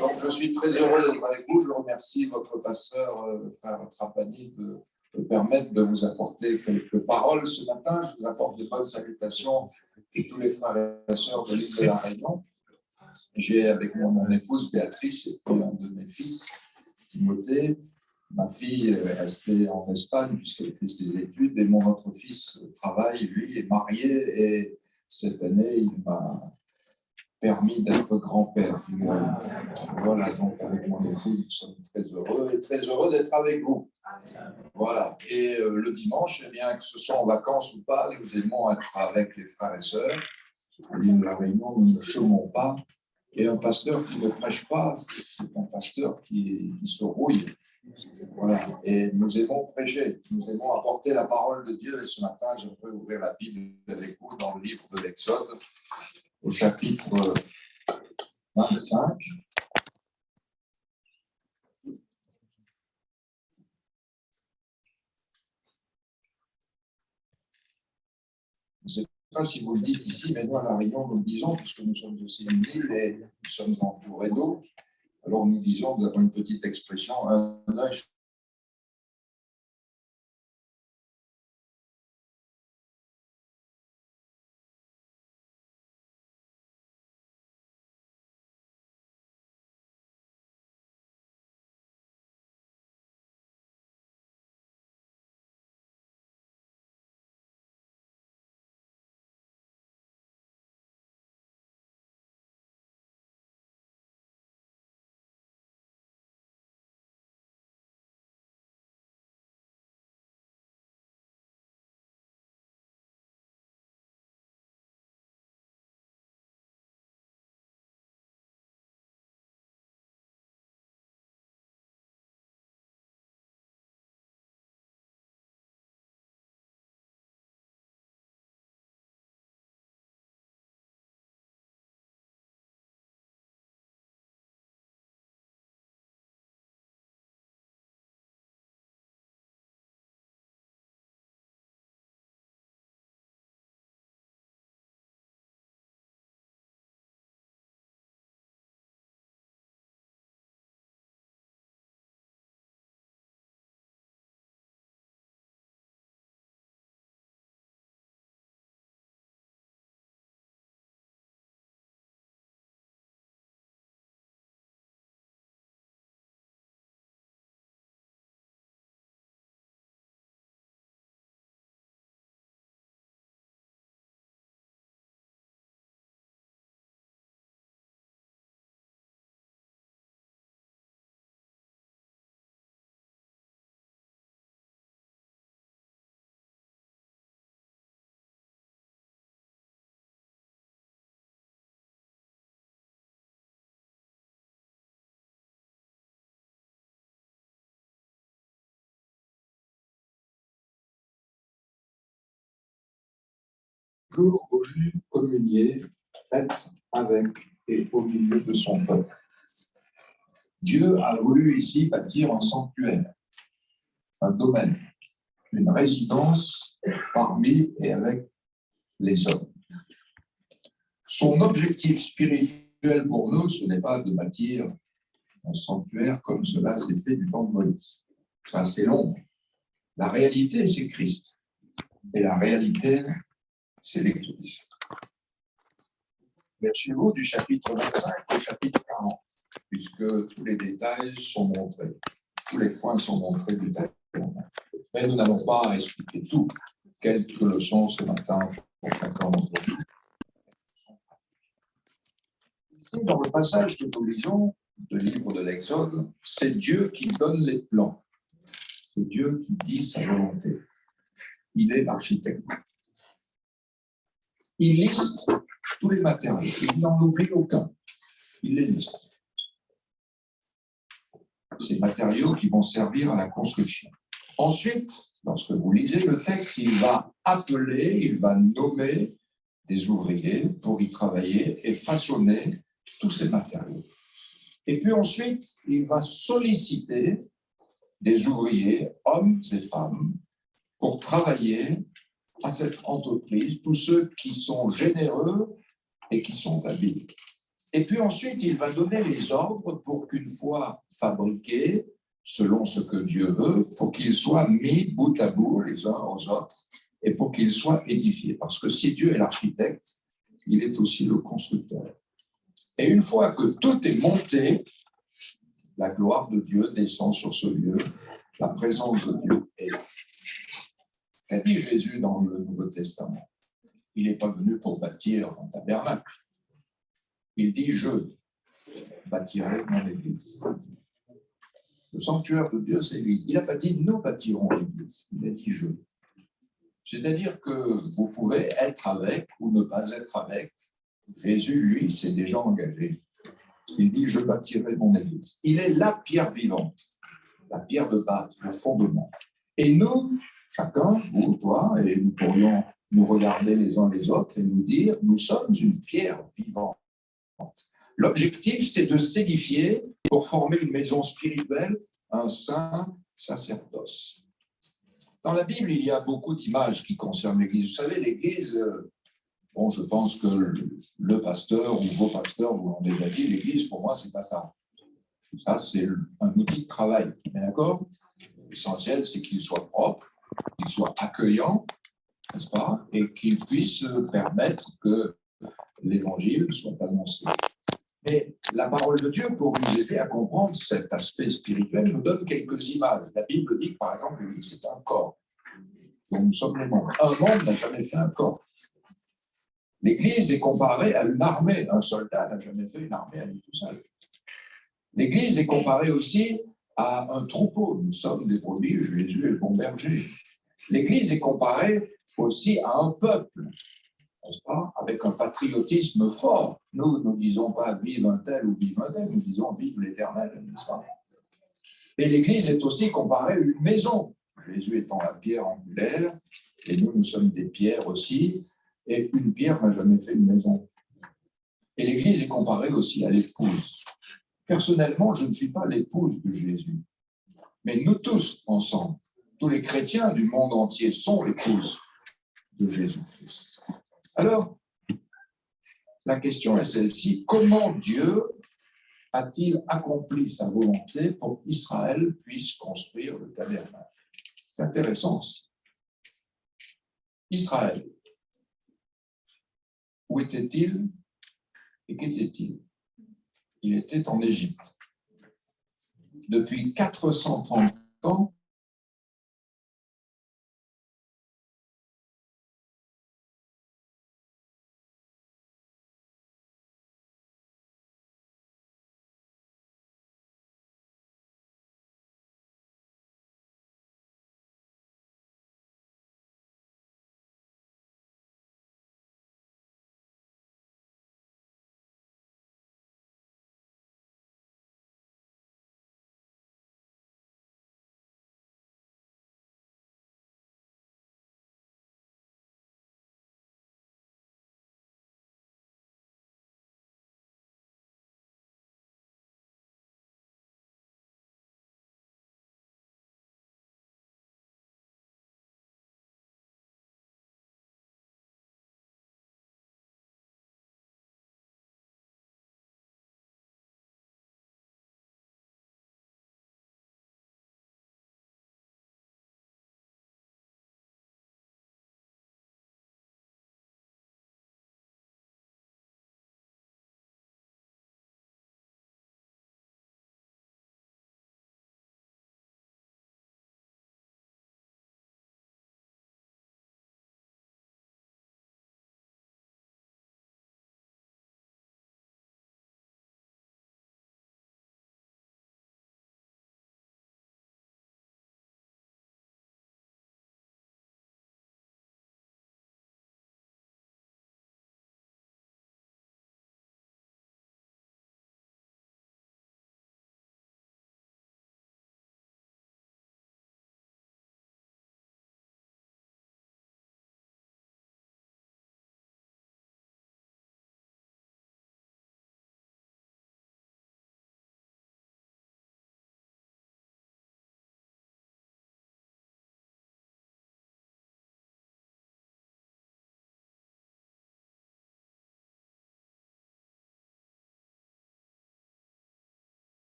Donc je suis très heureux d'être avec vous. Je remercie votre pasteur, le frère Trapani, de me permettre de vous apporter quelques paroles ce matin. Je vous apporte de bonnes salutations et tous les frères et sœurs de l'île de la Réunion. J'ai avec moi mon épouse Béatrice et puis un de mes fils, Timothée. Ma fille est restée en Espagne puisqu'elle fait ses études, et mon autre fils travaille, lui, est marié, et cette année, il m'a permis d'être grand-père. Voilà, donc avec mon épouse, nous sommes très heureux et très heureux d'être avec vous. Voilà, et le dimanche, eh bien, que ce soit en vacances ou pas, nous aimons être avec les frères et sœurs. À l'île de la Réunion, nous ne chômons pas. Et un pasteur qui ne prêche pas, c'est un pasteur qui se rouille. Voilà. Et nous aimons prêcher, nous aimons apporter la parole de Dieu. Et ce matin, je peux ouvrir la Bible avec vous dans le livre de l'Exode, au chapitre 25. Je ne sais pas si vous le dites ici, mais nous, à La Réunion, nous le disons, puisque nous sommes aussi une île et nous sommes entourés d'eau. Alors nous disons, nous avons une petite expression, un œil toujours voulu communier, être avec et au milieu de son peuple. Dieu a voulu ici bâtir un sanctuaire, un domaine, une résidence parmi et avec les hommes. Son objectif spirituel pour nous, ce n'est pas de bâtir un sanctuaire comme cela s'est fait du temps de Moïse. Ça, c'est long. La réalité, c'est Christ. Et la réalité, c'est l'Église. Mais chez vous, du chapitre 25 au chapitre 40, puisque tous les détails sont montrés, tous les points sont montrés détaillément. Mais nous n'allons pas expliquer tout. Quelques leçons ce matin pour chacun d'entre vous. Dans le passage que nous lisons du livre de l'Exode, c'est Dieu qui donne les plans. C'est Dieu qui dit sa volonté. Il est l'architecte. Il liste tous les matériaux. Il n'en oublie aucun. Il les liste. Ces matériaux qui vont servir à la construction. Ensuite, lorsque vous lisez le texte, il va appeler, il va nommer des ouvriers pour y travailler et façonner tous ces matériaux. Et puis ensuite, il va solliciter des ouvriers, hommes et femmes, pour travailler à cette entreprise, tous ceux qui sont généreux et qui sont habiles. Et puis ensuite, il va donner les ordres pour qu'une fois fabriqués, selon ce que Dieu veut, pour qu'ils soient mis bout à bout les uns aux autres et pour qu'ils soient édifiés. Parce que si Dieu est l'architecte, il est aussi le constructeur. Et une fois que tout est monté, la gloire de Dieu descend sur ce lieu, la présence de Dieu est là. Qu'a dit Jésus dans le Nouveau Testament? Il n'est pas venu pour bâtir un tabernacle. Il dit « Je bâtirai mon Église ». Le sanctuaire de Dieu, c'est l'Église. Il n'a pas dit « Nous bâtirons l'Église ». Il a dit « Je ». C'est-à-dire que vous pouvez être avec ou ne pas être avec. Jésus, lui, s'est déjà engagé. Il dit « Je bâtirai mon Église ». Il est la pierre vivante, la pierre de base, le fondement. Et nous, chacun, vous, toi, et nous pourrions nous regarder les uns les autres et nous dire « Nous sommes une pierre vivante ». L'objectif, c'est de s'édifier pour former une maison spirituelle, un saint sacerdoce. Dans la Bible, il y a beaucoup d'images qui concernent l'Église. Vous savez, l'Église, bon, je pense que le pasteur ou vos pasteurs vous l'ont déjà dit, l'Église, pour moi, c'est pas ça. Ça, c'est un outil de travail. D'accord? L'essentiel, c'est qu'il soit propre, qu'il soit accueillant, n'est-ce pas? Et qu'il puisse permettre que l'Évangile soit annoncé. Mais la parole de Dieu, pour nous aider à comprendre cet aspect spirituel, nous donne quelques images. La Bible dit que, par exemple, l'Église, c'est un corps. Donc, nous sommes les membres. Un membre n'a jamais fait un corps. L'Église est comparée à une armée. Un soldat n'a jamais fait une armée à lui tout seul. L'Église est comparée aussi à un troupeau. Nous sommes des brebis, Jésus est le bon berger. L'Église est comparée aussi à un peuple, n'est-ce pas, avec un patriotisme fort. Nous ne disons pas « vive un tel » ou « vive un tel », nous disons « vive l'Éternel », n'est-ce pas? Et l'Église est aussi comparée à une maison. Jésus étant la pierre angulaire, et nous sommes des pierres aussi, et une pierre n'a jamais fait une maison. Et l'Église est comparée aussi à l'épouse. Personnellement, je ne suis pas l'épouse de Jésus, mais nous tous ensemble, tous les chrétiens du monde entier sont l'épouse de Jésus-Christ. Alors, la question est celle-ci, comment Dieu a-t-il accompli sa volonté pour qu'Israël puisse construire le tabernacle? C'est intéressant aussi. Israël, où était-il et qu'était-il? Il était en Égypte. Depuis 430 ans,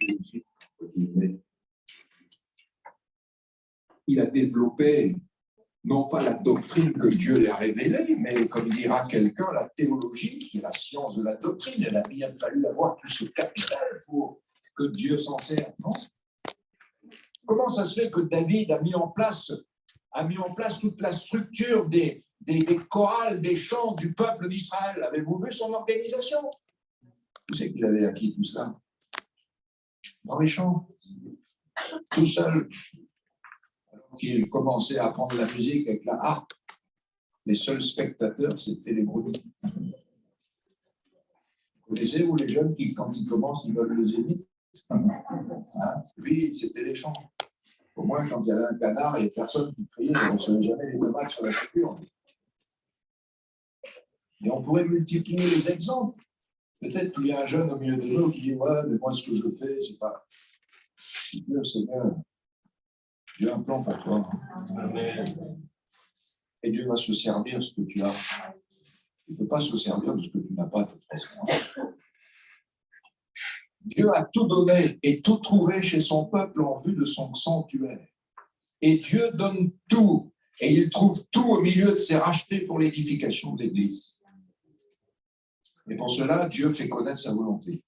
d'Égypte, entre guillemets, il a développé non pas la doctrine que Dieu lui a révélée, mais comme dira quelqu'un, la théologie, qui est la science de la doctrine. Il a bien fallu avoir tout ce capital pour que Dieu s'en serve, non? Comment ça se fait que David a mis en place toute la structure des chorales, des chants du peuple d'Israël? Avez-vous vu son organisation? Vous savez qu'il avait acquis tout ça dans les chants, tout seul. Alors qu'il commençait à apprendre la musique avec la harpe, les seuls spectateurs, c'était les brebis. Vous connaissez, vous, les jeunes qui, quand ils commencent, ils veulent le zénith? Lui, c'était les chants. Au moins, quand il y avait un canard et personne qui criait, on ne recevait jamais les tomates sur la figure. Et on pourrait multiplier les exemples. Peut-être qu'il y a un jeune au milieu de nous qui dit « Ouais, mais moi, ce que je fais, c'est pas... » Seigneur, Dieu a un plan pour toi. Et Dieu va se servir de ce que tu as. Il ne peut pas se servir de ce que tu n'as pas, de toute façon. Dieu a tout donné et tout trouvé chez son peuple en vue de son sanctuaire. Et Dieu donne tout, et il trouve tout au milieu de ses rachetés pour l'édification de l'Église. Et pour cela, Dieu fait connaître sa volonté.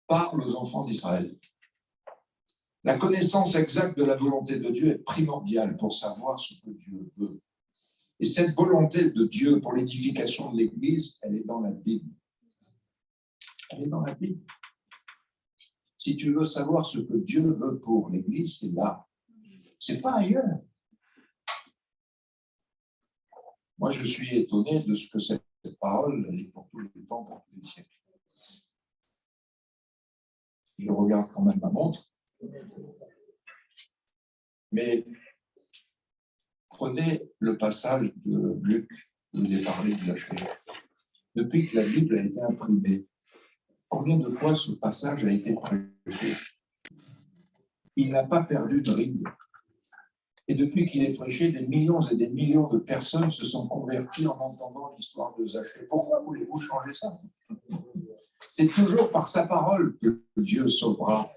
Parle aux enfants d'Israël. La connaissance exacte de la volonté de Dieu est primordiale pour savoir ce que Dieu veut. Et cette volonté de Dieu pour l'édification de l'Église, elle est dans la Bible. Elle est dans la Bible. Si tu veux savoir ce que Dieu veut pour l'Église, c'est là. C'est pas ailleurs. Moi, je suis étonné de ce que cette parole elle est pour tous les temps, pour tous les siècles. Je regarde quand même ma montre. Mais prenez le passage de Luc où il est parlé de Zachée. Depuis que la Bible a été imprimée, combien de fois ce passage a été prêché? Il n'a pas perdu de ride. Et depuis qu'il est prêché, des millions et des millions de personnes se sont converties en entendant l'histoire de Zachée. Pourquoi voulez-vous changer ça? C'est toujours par sa parole que Dieu sauvera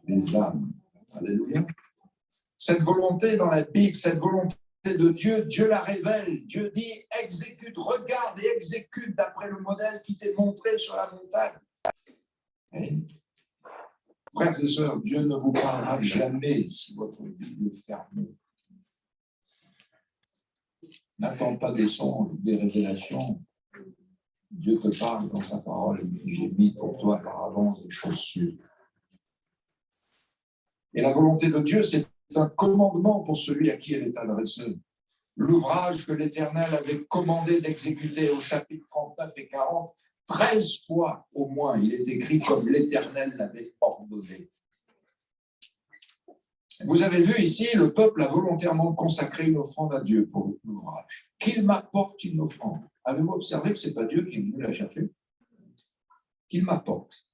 les âmes. Alléluia. Cette volonté dans la Bible, cette volonté de Dieu, Dieu la révèle. Dieu dit, exécute, regarde et exécute d'après le modèle qui t'est montré sur la montagne. Et, frères et sœurs, Dieu ne vous parlera jamais si votre Bible est fermée. N'attends pas des songes ou des révélations. Dieu te parle dans sa parole. J'ai mis pour toi par avance des choses sûres. Et la volonté de Dieu, c'est un commandement pour celui à qui elle est adressée. L'ouvrage que l'Éternel avait commandé d'exécuter au chapitre 39 et 40, 13 fois au moins, il est écrit comme l'Éternel l'avait ordonné. Vous avez vu ici, le peuple a volontairement consacré une offrande à Dieu pour l'ouvrage. Qu'il m'apporte une offrande. Avez-vous observé que ce n'est pas Dieu qui est venu la chercher? Qu'il m'apporte.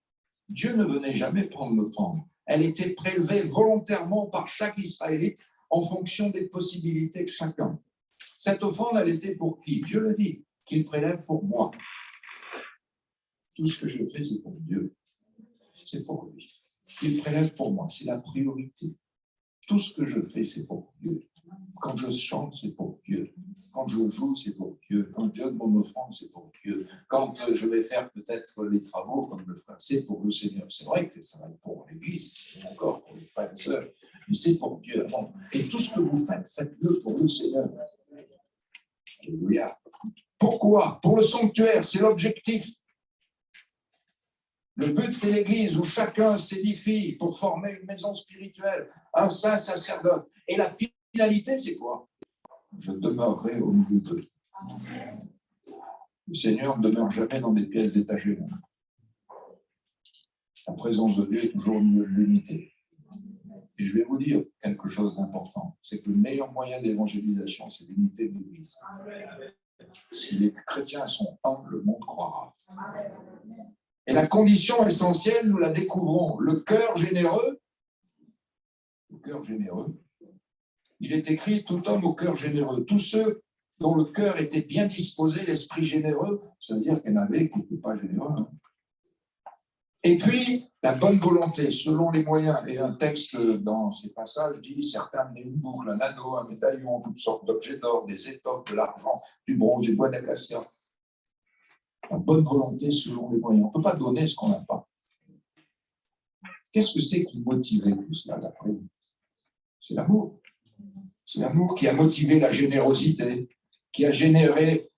Dieu ne venait jamais prendre l'offrande. Elle était prélevée volontairement par chaque Israélite en fonction des possibilités de chacun. Cette offrande, elle était pour qui? Dieu le dit, qu'il prélève pour moi. Tout ce que je fais, c'est pour Dieu. C'est pour lui. Qu'il prélève pour moi, c'est la priorité. Tout ce que je fais, c'est pour Dieu. Quand je chante, c'est pour Dieu. Quand je joue, c'est pour Dieu. Quand je donne mon offrande, c'est pour Dieu. Quand je vais faire peut-être les travaux comme le frère, c'est pour le Seigneur. C'est vrai que ça va être pour l'Église, encore pour les frères et sœurs, mais c'est pour Dieu. Et tout ce que vous faites, faites-le pour le Seigneur. Alléluia. Pourquoi? Pour le sanctuaire, c'est l'objectif. Le but, c'est l'Église où chacun s'édifie pour former une maison spirituelle, un saint sacerdoce. Et la finalité, c'est quoi? Je demeurerai au milieu d'eux. Le Seigneur ne demeure jamais dans des pièces détachées. La présence de Dieu est toujours au milieu de l'unité. Et je vais vous dire quelque chose d'important, c'est que le meilleur moyen d'évangélisation, c'est l'unité de l'Église. Si les chrétiens sont un, le monde croira. Et la condition essentielle, nous la découvrons, le cœur généreux. Le cœur généreux. Il est écrit, tout homme au cœur généreux. Tous ceux dont le cœur était bien disposé, l'esprit généreux, ça veut dire qu'il y en avait qui n'étaient pas généreux. Et puis, la bonne volonté, selon les moyens. Et un texte dans ces passages dit, certains amenaient une boucle, un anneau, un médaillon, toutes sortes d'objets d'or, des étoffes, de l'argent, du bronze, du bois d'acacia. La bonne volonté selon les moyens. On ne peut pas donner ce qu'on n'a pas. Qu'est-ce que c'est qui motivait tout cela d'après vous? C'est l'amour. C'est l'amour qui a motivé la générosité, qui a généré,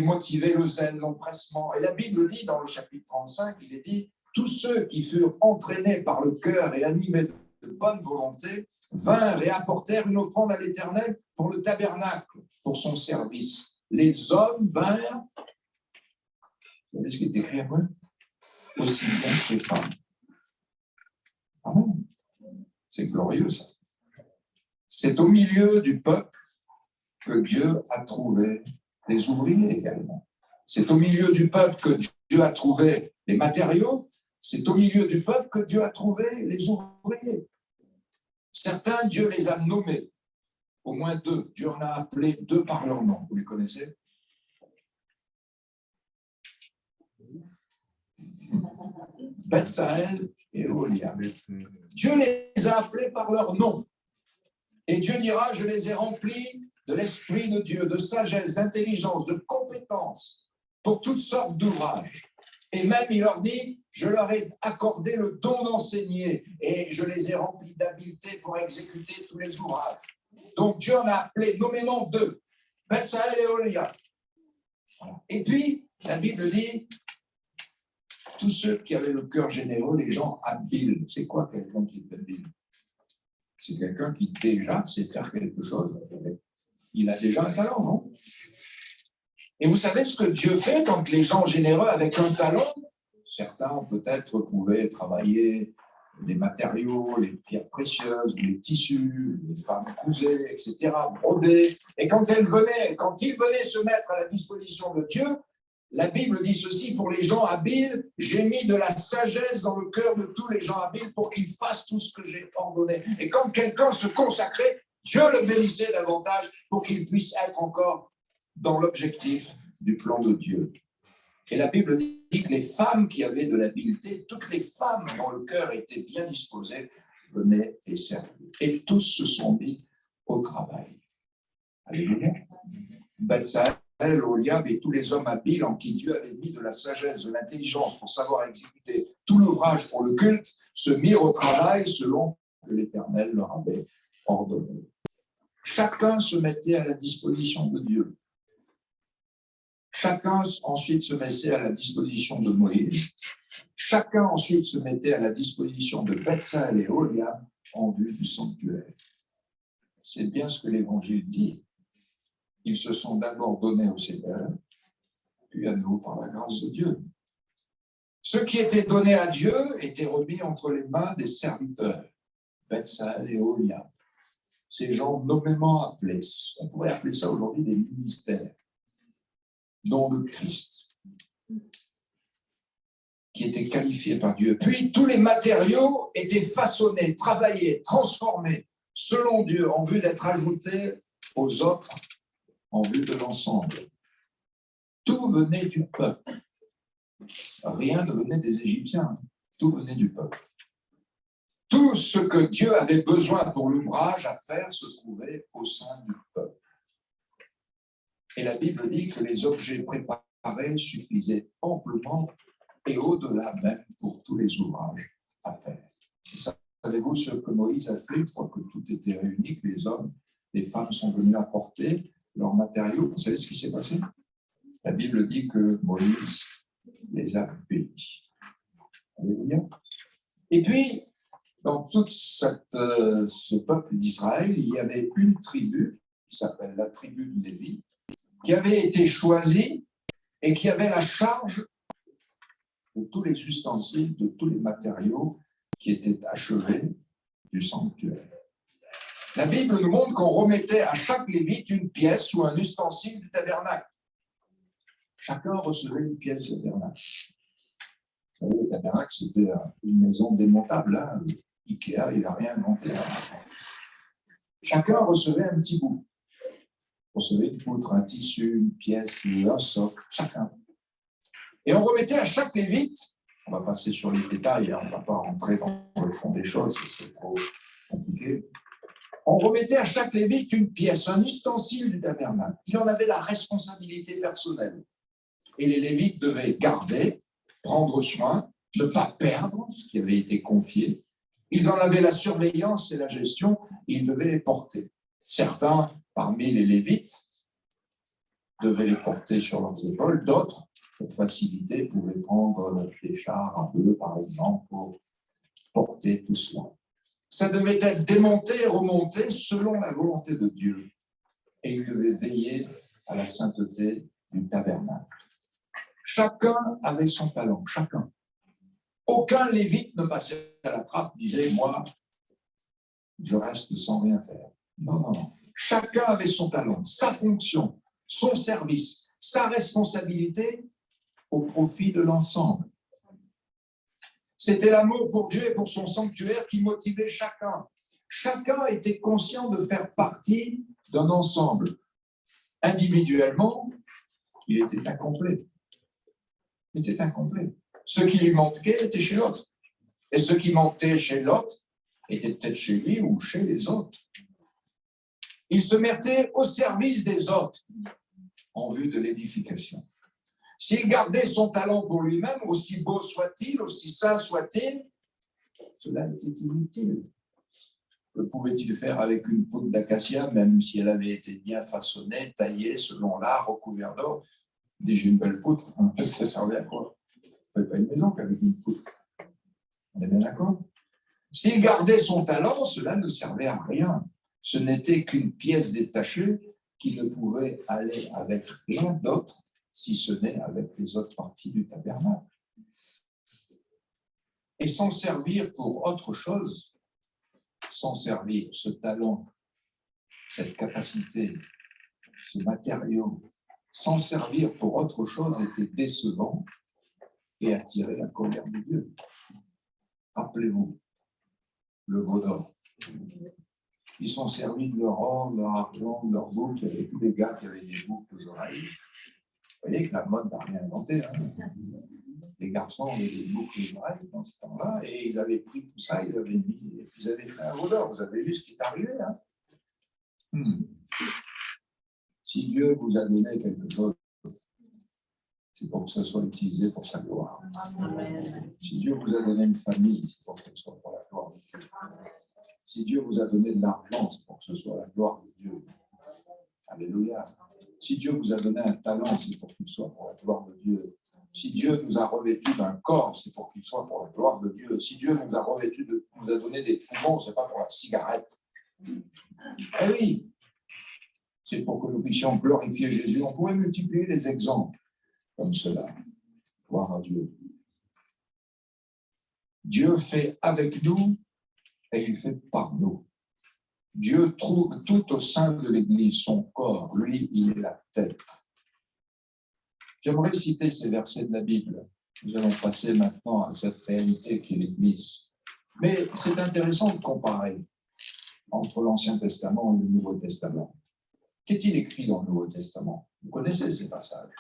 motivé le zèle, l'empressement. Et la Bible dit dans le chapitre 35, il est dit, tous ceux qui furent entraînés par le cœur et animés de bonne volonté vinrent et apportèrent une offrande à l'Éternel pour le tabernacle, pour son service. Les hommes vinrent, vous savez ce qui est écrit après? Aussi bien que les femmes. Amen. C'est glorieux ça. C'est au milieu du peuple que Dieu a trouvé les ouvriers également. C'est au milieu du peuple que Dieu a trouvé les matériaux. C'est au milieu du peuple que Dieu a trouvé les ouvriers. Certains, Dieu les a nommés. Au moins 2. Dieu en a appelé 2 par leur nom. Vous les connaissez? Betsaël et Oholiab. Dieu les a appelés par leur nom. Et Dieu dira, je les ai remplis de l'Esprit de Dieu, de sagesse, d'intelligence, de compétence, pour toutes sortes d'ouvrages. Et même, il leur dit, je leur ai accordé le don d'enseigner et je les ai remplis d'habileté pour exécuter tous les ouvrages. Donc, Dieu en a appelé nommément 2, Betsaël et Oholiab. Et puis, la Bible dit, tous ceux qui avaient le cœur généreux, les gens habiles. C'est quoi quelqu'un qui est habile? C'est quelqu'un qui déjà sait faire quelque chose. Il a déjà un talent, non? Et vous savez ce que Dieu fait quand les gens généreux avec un talent, certains peut-être pouvaient travailler les matériaux, les pierres précieuses, les tissus, les femmes cousaient, etc., broder. Et quand ils venaient se mettre à la disposition de Dieu, la Bible dit ceci, pour les gens habiles, j'ai mis de la sagesse dans le cœur de tous les gens habiles pour qu'ils fassent tout ce que j'ai ordonné. Et quand quelqu'un se consacrait, Dieu le bénissait davantage pour qu'il puisse être encore dans l'objectif du plan de Dieu. Et la Bible dit que les femmes qui avaient de l'habileté, toutes les femmes dont le cœur était bien disposé, venaient et servaient. Et tous se sont mis au travail. Alléluia. Betsaël, Oholiab et tous les hommes habiles en qui Dieu avait mis de la sagesse, de l'intelligence pour savoir exécuter tout l'ouvrage pour le culte, se mirent au travail selon que l'Éternel leur avait ordonné. Chacun se mettait à la disposition de Dieu. Chacun ensuite se mettait à la disposition de Moïse. Chacun ensuite se mettait à la disposition de Betsaël et Oholiab en vue du sanctuaire. C'est bien ce que l'Évangile dit. Ils se sont d'abord donnés au Seigneur, puis à nous par la grâce de Dieu. Ce qui était donné à Dieu était remis entre les mains des serviteurs, Betsaël et Oholiab. Ces gens nommément appelés, on pourrait appeler ça aujourd'hui des ministères, dont le Christ, qui étaient qualifiés par Dieu. Puis tous les matériaux étaient façonnés, travaillés, transformés, selon Dieu, en vue d'être ajoutés aux autres, en vue de l'ensemble. Tout venait du peuple. Rien ne venait des Égyptiens. Tout venait du peuple. Tout ce que Dieu avait besoin pour l'ouvrage à faire se trouvait au sein du peuple. Et la Bible dit que les objets préparés suffisaient amplement et au-delà même pour tous les ouvrages à faire. Et savez-vous ce que Moïse a fait une fois que tout était réuni, que les hommes, les femmes sont venus apporter leurs matériaux? Vous savez ce qui s'est passé? La Bible dit que Moïse les a bénis. Alléluia. Et puis, dans tout ce peuple d'Israël, il y avait une tribu, qui s'appelle la tribu de Lévi, qui avait été choisie et qui avait la charge de tous les ustensiles, de tous les matériaux qui étaient achevés du sanctuaire. La Bible nous montre qu'on remettait à chaque lévite une pièce ou un ustensile du tabernacle. Chacun recevait une pièce du tabernacle. Vous savez, le tabernacle, c'était une maison démontable. Hein. Ikea, il n'a rien inventé. Hein. Chacun recevait un petit bout. Recevait une poutre, un tissu, une pièce, un socle, chacun. Et on remettait à chaque lévite, on va passer sur les détails, on ne va pas rentrer dans le fond des choses, ce serait trop compliqué. On remettait à chaque lévite une pièce, un ustensile du tabernacle. Il en avait la responsabilité personnelle. Et les lévites devaient garder, prendre soin, ne pas perdre ce qui avait été confié. Ils en avaient la surveillance et la gestion, ils devaient les porter. Certains, parmi les lévites, devaient les porter sur leurs épaules, d'autres, pour faciliter, pouvaient prendre des chars à eux, par exemple, pour porter tout cela. Ça devait être démonté et remonté selon la volonté de Dieu. Et ils devaient veiller à la sainteté du tabernacle. Chacun avait son talent, chacun. Aucun lévite ne passait à la trappe, disait, moi, je reste sans rien faire. Non, non, non. Chacun avait son talent, sa fonction, son service, sa responsabilité au profit de l'ensemble. C'était l'amour pour Dieu et pour son sanctuaire qui motivait chacun. Chacun était conscient de faire partie d'un ensemble. Individuellement, il était incomplet. Il était incomplet. Ce qui lui manquait était chez l'autre. Et ce qui manquait chez l'autre était peut-être chez lui ou chez les autres. Il se mettait au service des autres en vue de l'édification. S'il gardait son talent pour lui-même, aussi beau soit-il, aussi saint soit-il, cela était inutile. Que pouvait-il faire avec une poudre d'acacia, même si elle avait été bien façonnée, taillée selon l'art, recouverte d'or? Déjà une belle poutre, ça servait à quoi? On ne fait pas une maison qu'avec une poutre. On est bien d'accord? S'il gardait son talent, cela ne servait à rien. Ce n'était qu'une pièce détachée qui ne pouvait aller avec rien d'autre, si ce n'est avec les autres parties du tabernacle. Et s'en servir pour autre chose, s'en servir ce talent, cette capacité, ce matériau, s'en servir pour autre chose était décevant et attirait la colère de Dieu. Rappelez-vous, le veau d'or. Ils sont servis de leur or, de leur argent, de leur boucle. Il y avait tous les gars qui avaient des boucles aux oreilles. Vous voyez que la mode n'a rien inventé. Hein. Les garçons avaient des boucles aux oreilles dans ce temps-là, et ils avaient pris tout ça, ils avaient mis, et puis ils avaient fait un veau d'or. Vous avez vu ce qui est arrivé. Hein. Si Dieu vous a donné quelque chose, c'est pour que ça soit utilisé pour sa gloire. Amen. Si Dieu vous a donné une famille, c'est pour que ce soit pour la gloire de Dieu. Si Dieu vous a donné de l'argent, c'est pour que ce soit la gloire de Dieu. Alléluia. Si Dieu vous a donné un talent, c'est pour qu'il soit pour la gloire de Dieu. Si Dieu nous a revêtus d'un corps, c'est pour qu'il soit pour la gloire de Dieu. Si Dieu nous a revêtus, nous a donné des poumons, c'est pas pour la cigarette. Eh oui, c'est pour que nous puissions glorifier Jésus. On pourrait multiplier les exemples comme cela. Gloire à Dieu. Dieu fait avec nous et il fait par nous. Dieu trouve tout au sein de l'Église, son corps. Lui, il est la tête. J'aimerais citer ces versets de la Bible. Nous allons passer maintenant à cette réalité qui est l'Église. Mais c'est intéressant de comparer entre l'Ancien Testament et le Nouveau Testament. Qu'est-il écrit dans le Nouveau Testament? Vous connaissez ces passages.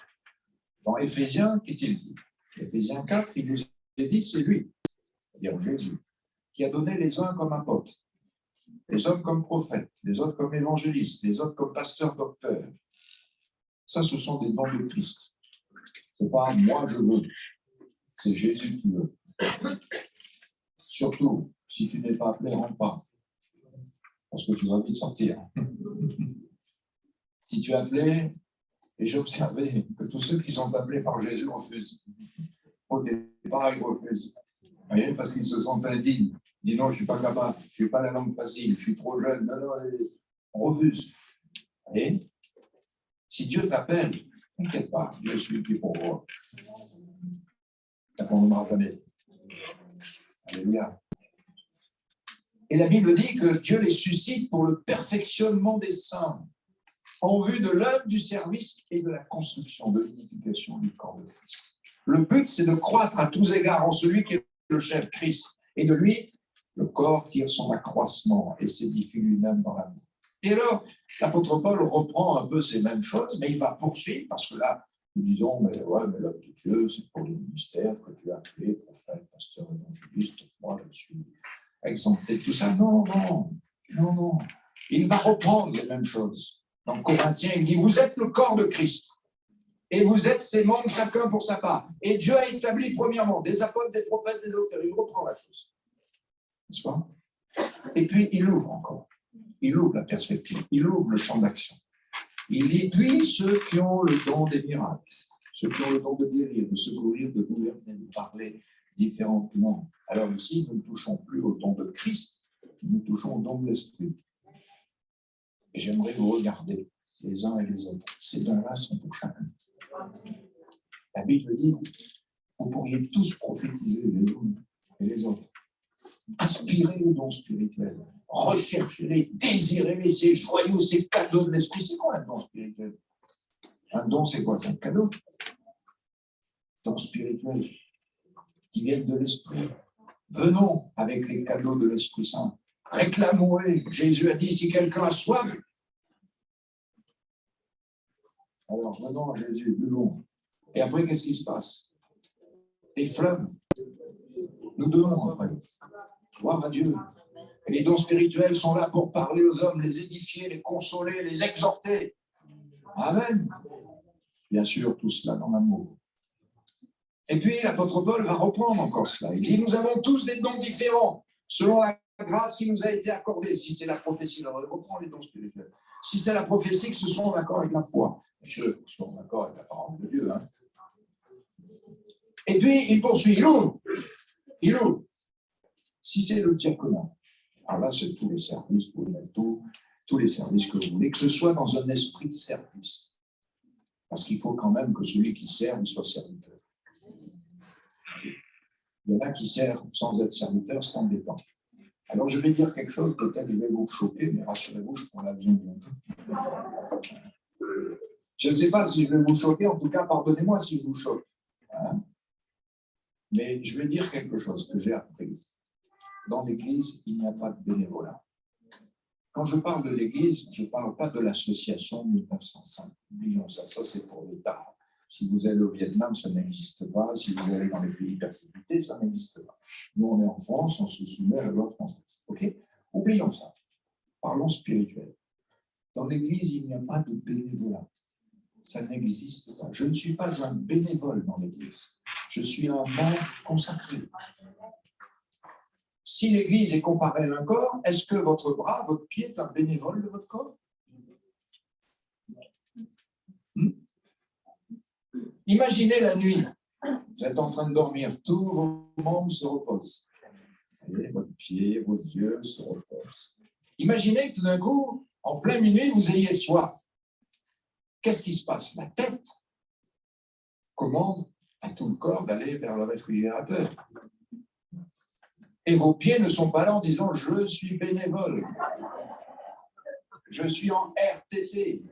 Dans Éphésiens, qu'est-il dit? Éphésiens 4, il nous est dit, c'est lui, c'est-à-dire Jésus, qui a donné les uns comme apôtres, les autres comme prophètes, les autres comme évangélistes, les autres comme pasteurs, docteurs. Ça, ce sont des dons de Christ. Ce n'est pas moi je veux, c'est Jésus qui veut. Surtout, si tu n'es pas appelé, rentre pas, parce que tu vas vite sortir. Si tu es appelé, et j'ai observé que tous ceux qui sont appelés par Jésus refusent. Au départ, ils refusent. Vous voyez, parce qu'ils se sentent indignes. Ils disent non, je ne suis pas capable, je n'ai pas la langue facile, je suis trop jeune. Non, non, on refuse. Vous voyez, si Dieu t'appelle, t'inquiète pas, Dieu est celui qui est pour moi. T'abandonnera jamais. Alléluia. Et la Bible dit que Dieu les suscite pour le perfectionnement des saints, en vue de l'œuvre du service et de la construction, de l'édification du corps de Christ. Le but, c'est de croître à tous égards en celui qui est le chef, Christ. Et de lui, le corps tire son accroissement et s'édifie lui-même dans l'amour. Et alors, l'apôtre Paul reprend un peu ces mêmes choses, mais il va poursuivre, parce que là, Nous disons, mais ouais, mais l'homme de Dieu, c'est pour le ministère que Dieu a appelé, prophète, pasteur, évangéliste, moi je suis exempté de tout ça. Non, non, non, non. Il va reprendre les mêmes choses. Dans Corinthiens, il dit, vous êtes le corps de Christ. Et vous êtes ses membres, chacun pour sa part. Et Dieu a établi premièrement des apôtres, des prophètes, des docteurs. Il reprend la chose. N'est-ce pas? Et puis, il ouvre encore. Il ouvre la perspective. Il ouvre le champ d'action. Il dit, puis ceux qui ont le don des miracles, ceux qui ont le don de guérir, de secourir, de gouverner, de parler différentes langues. Alors ici, nous ne touchons plus au don de Christ, nous touchons au don de l'Esprit. Et j'aimerais vous regarder, les uns et les autres. Ces dons-là sont pour chacun. La Bible dit, vous pourriez tous prophétiser les uns et les autres. Aspirez aux dons spirituels. Recherchez-les, désirez-les, ces joyaux, ces cadeaux de l'esprit. C'est quoi un don spirituel? Un don, c'est quoi? C'est un cadeau. Don spirituel qui viennent de l'esprit. Venons avec les cadeaux de l'Esprit Saint. Réclamons-les. Jésus a dit, si quelqu'un a soif, alors venons à Jésus, buvons. Et après, qu'est-ce qui se passe? Les fleuves. Nous donnons après. Gloire à Dieu. Et les dons spirituels sont là pour parler aux hommes, les édifier, les consoler, les exhorter. Amen. Bien sûr, tout cela dans l'amour. Et puis, l'apôtre Paul va reprendre encore cela. Il dit, nous avons tous des dons différents, selon la grâce qui nous a été accordée. Si c'est la prophétie, alors il reprend les dons spirituels. Si c'est la prophétie, que ce soit en accord avec la foi. Bien sûr, il faut que ce soit en accord avec la parole de Dieu. Hein. Et puis, il poursuit, il ouvre. Il ouvre. Si c'est le diaconat, alors là, c'est tous les services, tous les services que vous voulez, que ce soit dans un esprit de service. Parce qu'il faut quand même que celui qui sert soit serviteur. Il y en a qui servent sans être serviteur, c'est embêtant. Alors, je vais dire quelque chose, peut-être que je vais vous choquer, mais rassurez-vous, je prends l'avion bientôt. Je ne sais pas si je vais vous choquer, en tout cas, pardonnez-moi si je vous choque. Hein? Mais je vais dire quelque chose que j'ai appris. Dans l'Église, il n'y a pas de bénévolat. Quand je parle de l'Église, je ne parle pas de l'association 1905. Oublions ça, ça c'est pour l'État. Si vous allez au Vietnam, ça n'existe pas. Si vous allez dans les pays persécutés, ça n'existe pas. Nous, on est en France, on se soumet à la loi française. OK? Oublions ça. Parlons spirituel. Dans l'Église, il n'y a pas de bénévolat. Ça n'existe pas. Je ne suis pas un bénévole dans l'Église. Je suis un membre consacré. Si l'Église est comparée à un corps, est-ce que votre bras, votre pied est un bénévole de votre corps? Imaginez la nuit, vous êtes en train de dormir, tous vos membres se reposent. Et votre pied, vos yeux se reposent. Imaginez que tout d'un coup, en plein minuit, vous ayez soif. Qu'est-ce qui se passe? La tête commande à tout le corps d'aller vers le réfrigérateur. Et vos pieds ne sont pas là en disant « je suis bénévole, je suis en RTT ».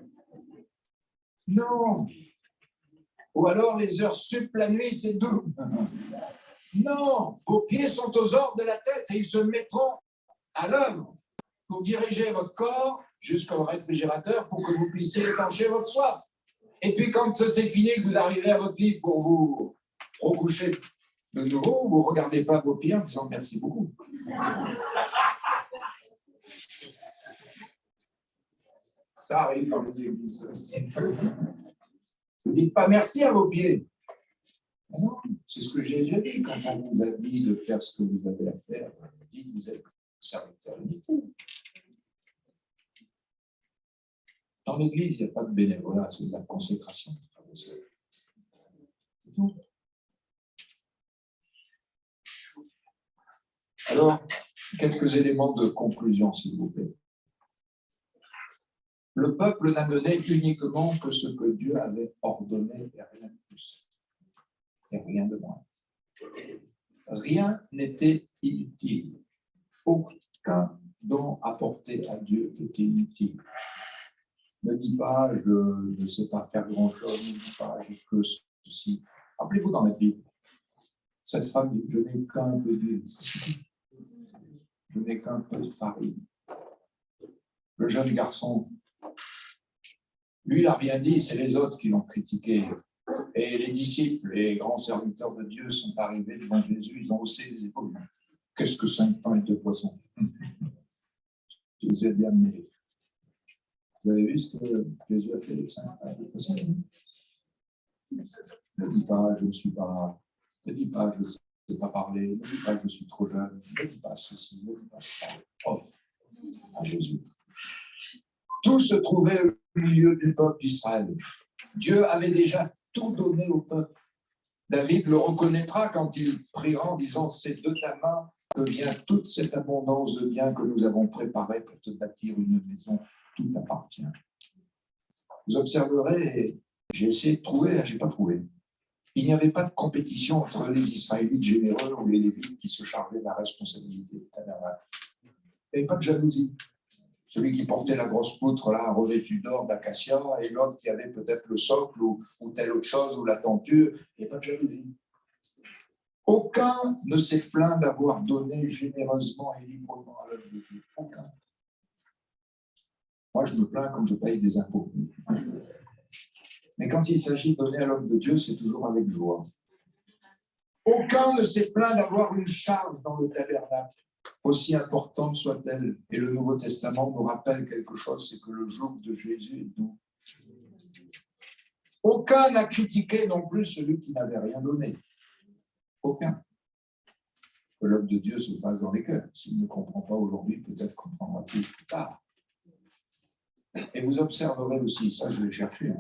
Non. Ou alors les heures sup la nuit, c'est double. Non, vos pieds sont aux ordres de la tête et ils se mettront à l'œuvre pour diriger votre corps jusqu'au réfrigérateur pour que vous puissiez étancher votre soif. Et puis quand c'est fini, que vous arrivez à votre lit pour vous recoucher de nouveau, vous ne regardez pas vos pieds en disant merci beaucoup. Ça arrive dans les églises aussi. Vous ne dites pas merci à vos pieds. Non, c'est ce que Jésus a dit. Quand on vous a dit de faire ce que vous avez à faire, on dit que vous êtes serviteur inutile. Dans l'Église, il n'y a pas de bénévolat, c'est de la consécration. C'est tout. Alors, quelques éléments de conclusion, s'il vous plaît. Le peuple n'a mené uniquement que ce que Dieu avait ordonné et rien de plus. Et rien de moins. Rien n'était inutile. Aucun don apporté à Dieu n'était inutile. Ne dis pas, je ne sais pas faire grand-chose, ne dis pas, j'ai que ceci. Rappelez-vous dans la Bible, cette femme dit, je n'ai qu'un peu d'huile, je n'ai qu'un peu de farine. Le jeune garçon, lui, il n'a rien dit, c'est les autres qui l'ont critiqué. Et les disciples, les grands serviteurs de Dieu sont arrivés devant Jésus, ils ont haussé les épaules. Qu'est-ce que 5 pains et 2 poissons? Jésus a dit, mais vous avez vu ce que Jésus a fait avec 5 pains et 2 poissons? Ne dis pas, je ne suis pas, ne dis pas, je ne sais pas parler, ne dis pas, je suis trop jeune, ne dis pas ceci, ne dis pas ça. Offre à Jésus. Tout se trouvait au milieu du peuple d'Israël. Dieu avait déjà tout donné au peuple. David le reconnaîtra quand il priera en disant « C'est de ta main que vient toute cette abondance de biens que nous avons préparés pour te bâtir une maison. Tout appartient. » Vous observerez, et j'ai essayé de trouver, je n'ai pas trouvé. Il n'y avait pas de compétition entre les Israélites généreux ou les Lévites qui se chargeaient de la responsabilité du tabernacle. Il n'y avait pas de jalousie. Celui qui portait la grosse poutre là, revêtue d'or, d'acacia, et l'autre qui avait peut-être le socle ou telle autre chose, ou la tenture, il n'y a pas de jalousie. Aucun ne s'est plaint d'avoir donné généreusement et librement à l'œuvre de Dieu. Aucun. Moi, je me plains comme je paye des impôts. Mais quand il s'agit de donner à l'œuvre de Dieu, c'est toujours avec joie. Aucun ne s'est plaint d'avoir une charge dans le tabernacle, aussi importante soit-elle. Et le Nouveau Testament nous rappelle quelque chose, c'est que le joug de Jésus est doux. Aucun n'a critiqué non plus celui qui n'avait rien donné. Aucun. Que l'œuvre de Dieu se fasse dans les cœurs. S'il ne comprend pas aujourd'hui, peut-être comprendra-t-il plus tard. Et vous observerez aussi, ça je l'ai cherché,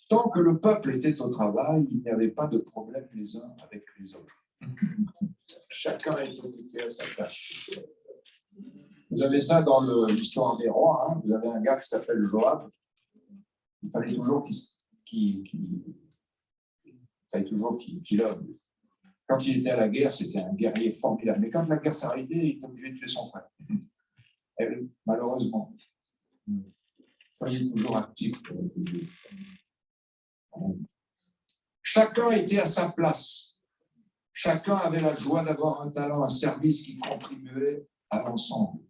tant que le peuple était au travail, il n'y avait pas de problème les uns avec les autres. Chacun est occupé à sa tâche. Vous avez ça dans l'histoire des rois. Vous avez un gars qui s'appelle Joab. Il fallait toujours qu'il œuvre. Quand il était à la guerre, c'était un guerrier formidable. Mais quand la guerre s'arrêtait, il était obligé de tuer son frère. Et malheureusement, soyez toujours actifs. Chacun était à sa place. Chacun avait la joie d'avoir un talent, un service qui contribuait à l'ensemble.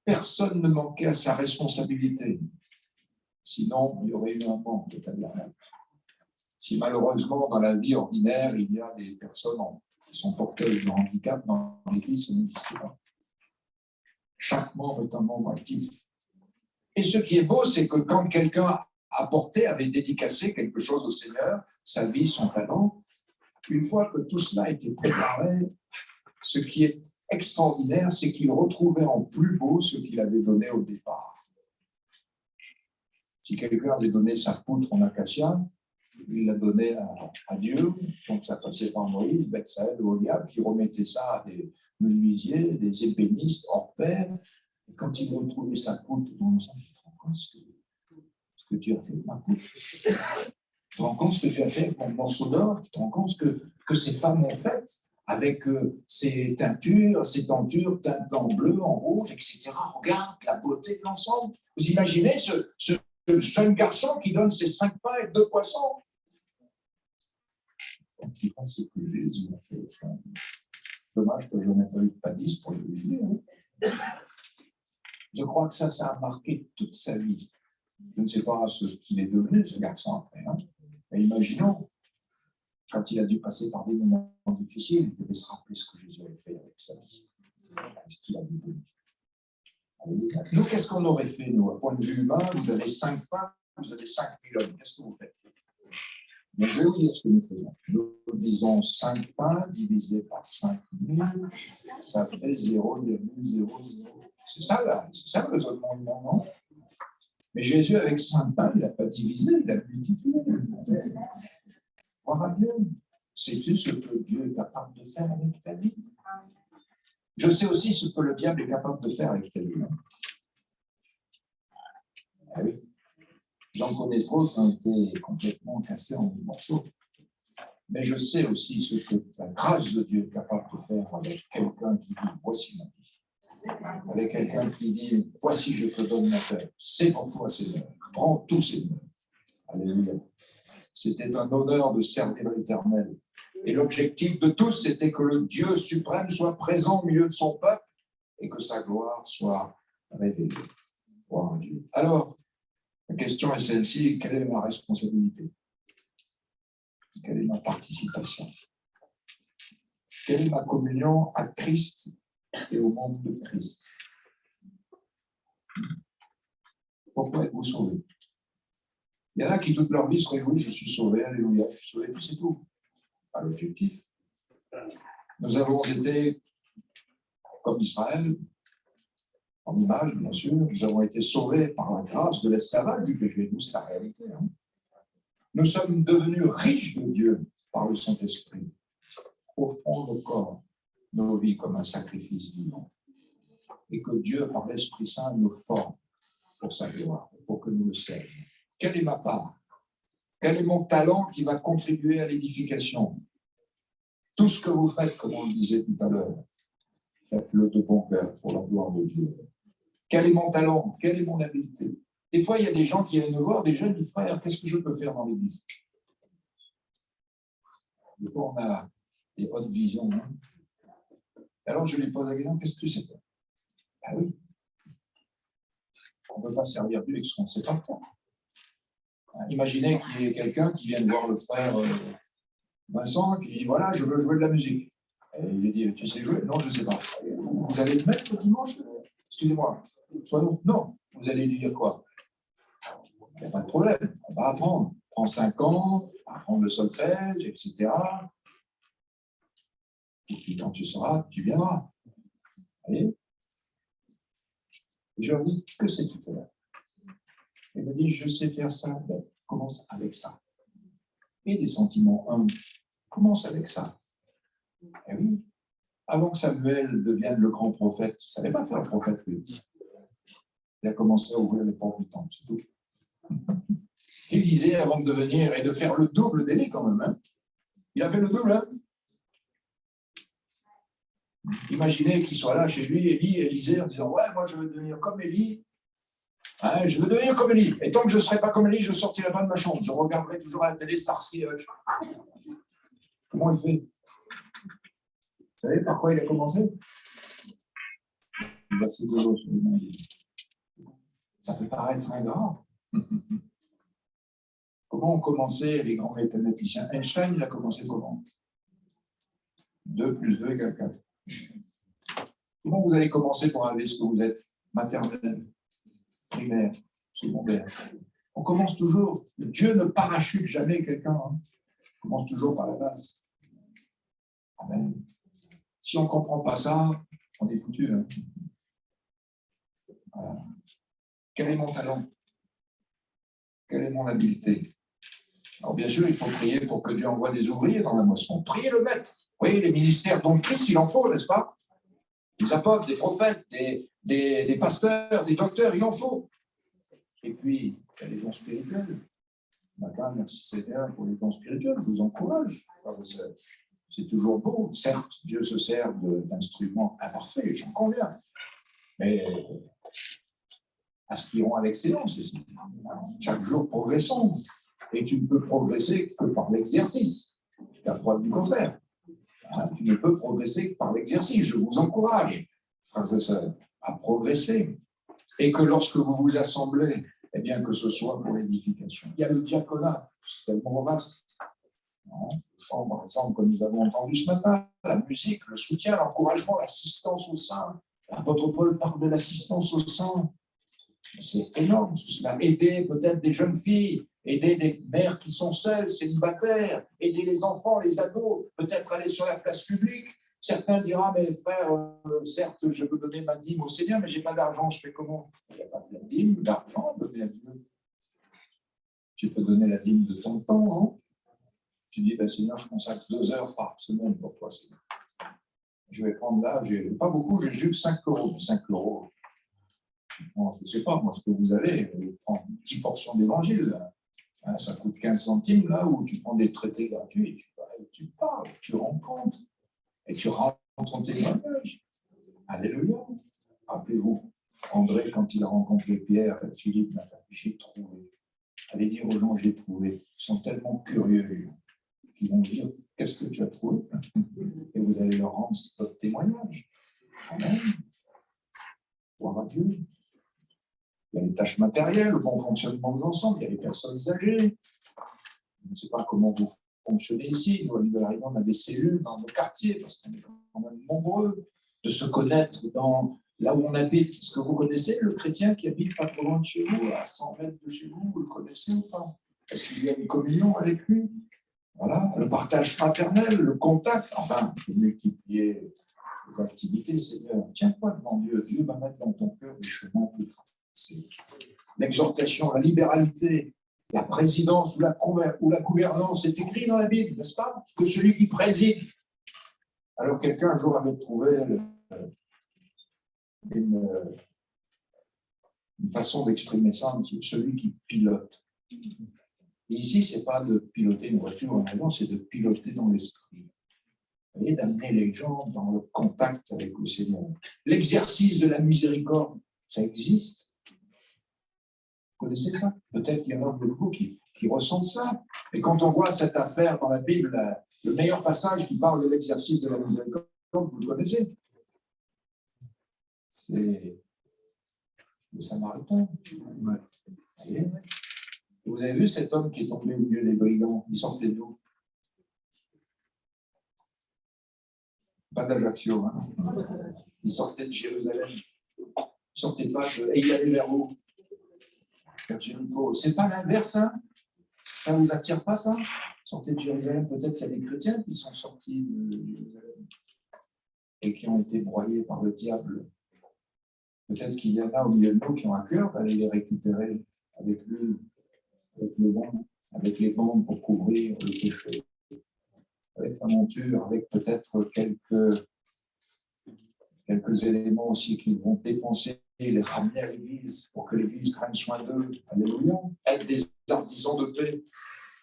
Personne ne manquait à sa responsabilité. Sinon, il y aurait eu un manque de tabernacle. Si malheureusement, dans la vie ordinaire, il y a des personnes qui sont porteuses de handicap dans l'Église, ça n'existe pas. Chaque membre est un membre actif. Et ce qui est beau, c'est que quand quelqu'un apporté, avait dédicacé quelque chose au Seigneur, sa vie, son talent. Une fois que tout cela a été préparé, ce qui est extraordinaire, c'est qu'il retrouvait en plus beau ce qu'il avait donné au départ. Si quelqu'un avait donné sa poutre en acacia, il l'a donné à Dieu, donc ça passait par Moïse, Bethsaël, Oliab, qui remettait ça à des menuisiers, des ébénistes hors pair. Et quand il retrouvait sa poutre dans le sang, il te rend compte ce que tu as fait, ma poutre. Tu te rends compte ce que tu as fait avec mon morceau d'or, tu te rends compte que ces femmes ont fait avec ces teintures teintes en bleu, en rouge, etc. Regarde la beauté de l'ensemble. Vous imaginez ce jeune garçon qui donne ses 5 pains et 2 poissons. Quand il pense que Jésus a fait ça. Dommage que je n'ai pas eu pas 10 pour le défiler. Je crois que ça a marqué toute sa vie. Je ne sais pas ce qu'il est devenu, ce garçon, après. Mais imaginons, quand il a dû passer par des moments difficiles, il devait se rappeler ce que Jésus avait fait avec sa vie, ce qu'il a donné. Nous, qu'est-ce qu'on aurait fait, nous? À point de vue humain, vous avez 5 pains, vous avez 5000 hommes. Qu'est-ce que vous faites? Mais je vais vous dire ce que nous faisons. Nous disons 5 pains divisé par 5000, ça fait 0,00. C'est ça le raisonnement humain, non? Mais Jésus, avec 5 pains, il n'a pas divisé, il a multiplié. Gloire à Dieu. Sais-tu ce que Dieu est capable de faire avec ta vie? Je sais aussi ce que le diable est capable de faire avec ta vie. Ah oui. J'en connais trop qui ont été complètement cassés en morceaux. Mais je sais aussi ce que la grâce de Dieu est capable de faire avec quelqu'un qui dit « Voici ma vie ». Avec quelqu'un qui dit « Voici, je te donne ma terre. C'est pour toi, Seigneur. Prends tous ces dons. » Alléluia. C'était un honneur de servir l'Éternel. Et l'objectif de tous, c'était que le Dieu suprême soit présent au milieu de son peuple et que sa gloire soit révélée. Gloire à Dieu. Alors, la question est celle-ci, quelle est ma responsabilité? Quelle est ma participation? Quelle est ma communion à Christ et au monde de Christ? Pourquoi êtes-vous sauvés? Il y en a qui toute leur vie se réjouissent, je suis sauvé, alléluia, je suis sauvé, puis c'est tout. Pas l'objectif. Nous avons été, comme Israël, en image, bien sûr, nous avons été sauvés par la grâce de l'esclavage du péché. Nous, c'est la réalité. Hein. Nous sommes devenus riches de Dieu par le Saint-Esprit. Offrons le corps, nos vies comme un sacrifice vivant. Et que Dieu, par l'Esprit Saint, nous forme pour sa gloire, pour que nous le servions. Quelle est ma part? Quel est mon talent qui va contribuer à l'édification? Tout ce que vous faites, comme on le disait tout à l'heure, faites-le de bon cœur pour la gloire de Dieu. Quel est mon talent? Quelle est mon habileté? Des fois, il y a des gens qui viennent nous voir, des jeunes, disent, frère, qu'est-ce que je peux faire dans l'église? Des fois, on a des hautes visions. Hein. Alors, je lui pose la question, qu'est-ce que tu sais faire? Ah oui. On ne peut pas servir Dieu avec ce qu'on ne sait pas faire. Imaginez qu'il y ait quelqu'un qui vienne voir le frère Vincent, qui dit, voilà, je veux jouer de la musique. Et il lui dit, tu sais jouer? Non, je ne sais pas. Vous allez le mettre le dimanche? Excusez-moi. Non. Vous allez lui dire quoi? Il n'y a pas de problème. On va apprendre. Prends 5 ans, apprendre le solfège, etc. Et puis quand tu seras, tu viendras. Allez. Et je leur dis, que sais-tu faire? Il me dit, je sais faire ça. Ben, commence avec ça. Et des sentiments humbles. Commence avec ça. Et oui. Avant que Samuel devienne le grand prophète, il ne savait pas faire le prophète, lui. Il a commencé à ouvrir les portes du temple, c'est tout. Élisée, avant de devenir et de faire le double d'Élie quand même, hein. Il a fait le double. Hein. Imaginez qu'il soit là chez lui, Élisée, en disant, ouais, moi je veux devenir comme Élie. Hein, je veux devenir comme Élie. Et tant que je ne serai pas comme Élie, je ne sortirai pas de ma chambre. Je regarderai toujours à la télé Starsky. Comment il fait? Vous savez par quoi il a commencé? Il va se dévoiler sur le monde. Ça peut paraître ingrat. Comment ont commencé les grands mathématiciens? Einstein, il a commencé comment? 2 plus 2 égale 4. Comment vous allez commencer pour arriver à ce que vous êtes? Maternelle, primaire, secondaire. On commence toujours. Dieu ne parachute jamais quelqu'un. Hein. On commence toujours par la base. Amen. Si on ne comprend pas ça, on est foutu. Hein. Voilà. Quel est mon talent? Quelle est mon habileté? Alors bien sûr, il faut prier pour que Dieu envoie des ouvriers dans la moisson. Priez le maître. Oui, les ministères dont Christ, il en faut, n'est-ce pas? Des apôtres, des prophètes, des pasteurs, des docteurs, il en faut. Et puis, il y a les dons spirituels. Ce matin, merci Seigneur pour les dons spirituels. Je vous encourage. C'est toujours beau. Certes, Dieu se sert d'instruments imparfaits, j'en conviens. Mais aspirons à l'excellence ici. Chaque jour, progressons. Et tu ne peux progresser que par l'exercice. Jusqu'à preuve du contraire. Tu ne peux progresser que par l'exercice. Je vous encourage, frères et sœurs, à progresser. Et que lorsque vous vous assemblez, eh bien que ce soit pour l'édification. Il y a le diaconat, c'est tellement vaste. Le chant, par exemple, comme nous avons entendu ce matin, la musique, le soutien, l'encouragement, l'assistance au sein. L'apôtre Paul parle de l'assistance au sein. C'est énorme, parce que cela aider peut-être des jeunes filles, aider des mères qui sont seules, célibataires, aider les enfants, les ados, peut-être aller sur la place publique. Certains diront, mais frère, certes, je peux donner ma dîme au Seigneur, mais je n'ai pas d'argent, je fais comment? Il n'y a pas de dîme, d'argent, donner à Dieu. Tu peux donner la dîme de ton temps, hein? Tu dis, ben, Seigneur, je consacre 2 heures par semaine pour toi, Seigneur. Je vais prendre là, j'ai pas beaucoup, j'ai juste 5 €. 5 €. Bon, je ne sais pas, moi, ce que vous avez, je prends une petite portion d'évangile. Hein, ça coûte 15 centimes, là, où tu prends des traités gratuits, tu parles, tu rencontres, et tu rentres ton témoignage. Alléluia. Rappelez-vous, André, quand il a rencontré Pierre et Philippe, j'ai trouvé. Allez dire aux gens, j'ai trouvé. Ils sont tellement curieux, qu'ils vont dire, qu'est-ce que tu as trouvé? Et vous allez leur rendre votre témoignage. Amen. Gloire à Dieu. Il y a les tâches matérielles, le bon fonctionnement de l'ensemble, il y a les personnes âgées. Je ne sais pas comment vous fonctionner ici. Nous, on a des cellules dans nos quartiers, parce qu'on est quand même nombreux, de se connaître là où on habite. Est-ce que vous connaissez le chrétien qui habite pas trop loin de chez vous, à 100 mètres de chez vous? Vous le connaissez ou pas? Est-ce qu'il y a une communion avec lui? Voilà, le partage fraternel, le contact, enfin, multiplier les activités, Seigneur. Tiens-toi devant Dieu. Dieu va mettre dans ton cœur des chemins plus tracés. L'exhortation, la libéralité, la présidence ou la gouvernance, c'est écrit dans la Bible, n'est-ce pas? Que celui qui préside. Alors, quelqu'un un jour avait trouvé une façon d'exprimer ça, celui qui pilote. Et ici, ce n'est pas de piloter une voiture en avant, c'est de piloter dans l'esprit. Vous voyez, d'amener les gens dans le contact avec le Seigneur. L'exercice de la miséricorde, ça existe. Vous connaissez ça? Peut-être qu'il y en a de vous qui ressentent ça. Et quand on voit cette affaire dans la Bible, le meilleur passage qui parle de l'exercice de la miséricorde, vous le connaissez? C'est le Samaritain. Ouais. Vous avez vu cet homme qui est tombé au milieu des brigands? Il sortait d'où? Pas d'Ajaccio. Hein. Il sortait de Jérusalem. Il ne sortait pas de... Et il allait vers où? Vers Jéricho. C'est pas l'inverse, hein? Ça ne vous attire pas, ça? Sortez de Jérusalem, peut-être qu'il y a des chrétiens qui sont sortis de Jérusalem et qui ont été broyés par le diable. Peut-être qu'il y en a au milieu de nous qui ont à cœur d'aller les récupérer avec lui, avec le vent, avec les bandes pour couvrir le péché, avec la monture, avec peut-être quelques éléments aussi qu'ils vont dépenser et les ramener à l'Église pour que l'Église prenne soin d'eux. Alléluia. Être des artisans de paix.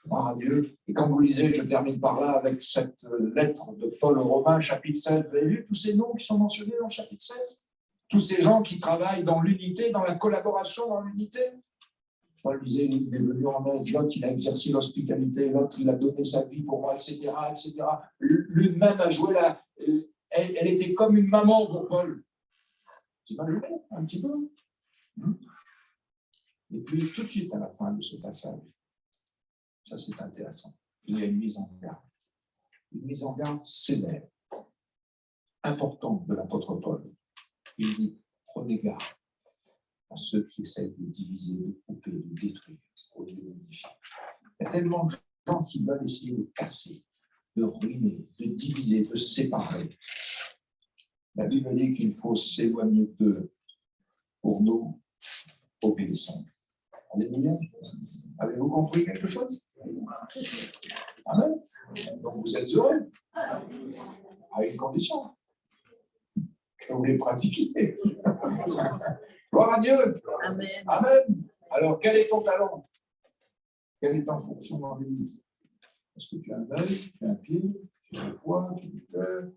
Gloire à Dieu. Et quand vous lisez, je termine par là avec cette lettre de Paul aux Romains, chapitre 7, vous avez vu tous ces noms qui sont mentionnés dans le chapitre 16? Tous ces gens qui travaillent dans l'unité, dans la collaboration, dans l'unité. Paul disait, il est venu en aide, l'autre, il a exercé l'hospitalité, l'autre, il a donné sa vie pour moi, etc. etc. Lui-même a joué elle était comme une maman pour Paul. Vous imaginez un petit peu? Et puis, tout de suite à la fin de ce passage, ça c'est intéressant, il y a une mise en garde. Une mise en garde sévère, importante de l'apôtre Paul. Il dit, prenez garde à ceux qui essaient de diviser, de couper, de détruire, au lieu d'édifier. Il y a tellement de gens qui veulent essayer de casser, de ruiner, de diviser, de séparer. La Bible dit qu'il faut s'éloigner d'eux pour nous obéissons. Alléluia. Avez-vous compris quelque chose? Amen. Donc vous êtes heureux à une condition que vous les pratiquiez. Gloire à Dieu. Amen. Amen. Alors, quel est ton talent? Quelle est ta fonction dans l'Église? Est-ce que tu as un œil, tu as un pied, tu as le foie, tu as le cœur,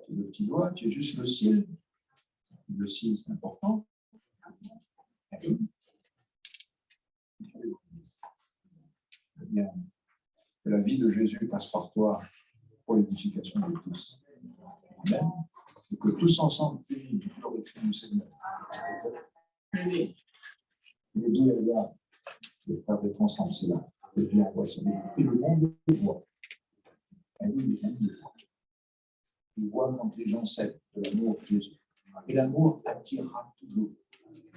tu as le petit doigt, tu es juste le cil? Le cil, c'est important. Bien. Que la vie de Jésus passe par toi pour l'édification de tous. Amen. Et que tous ensemble, unis, nous glorifions le Seigneur. Unis. Les deux et là, les frères d'être ensemble, c'est là. Et puis on voit ça. Et le monde le voit. Et oui, le monde le voit. Il voit quand les gens s'aiment de l'amour de Jésus. Et l'amour attirera toujours.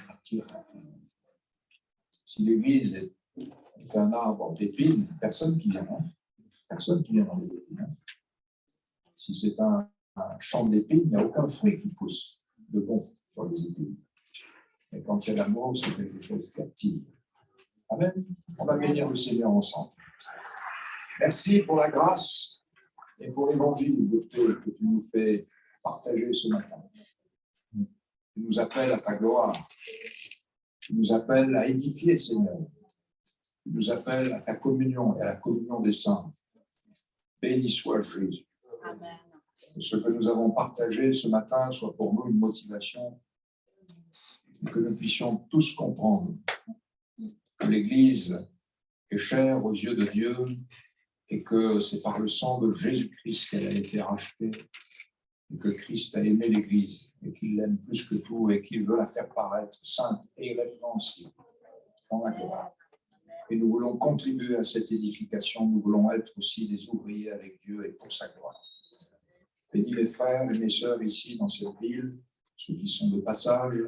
Attirera toujours. Si l'Église est un arbre d'épines, personne qui vient. Personne qui vient dans les épines. Si c'est un champ d'épines, il n'y a aucun fruit qui pousse de bon sur les épines. Mais quand il y a l'amour, c'est quelque chose qui attire. Amen. On va bénir le Seigneur ensemble. Merci pour la grâce et pour l'évangile que tu nous fais partager ce matin. Tu nous appelles à ta gloire. Tu nous appelles à édifier, Seigneur. Tu nous appelles à ta communion et à la communion des saints. Béni soit Jésus. Amen. Que ce que nous avons partagé ce matin soit pour nous une motivation et que nous puissions tous comprendre que l'Église est chère aux yeux de Dieu et que c'est par le sang de Jésus-Christ qu'elle a été rachetée et que Christ a aimé l'Église et qu'il l'aime plus que tout et qu'il veut la faire paraître sainte et irrépréhensible dans la gloire. Et nous voulons contribuer à cette édification. Nous voulons être aussi des ouvriers avec Dieu et pour sa gloire. Bénis mes frères et mes sœurs ici dans cette ville, ceux qui sont de passage.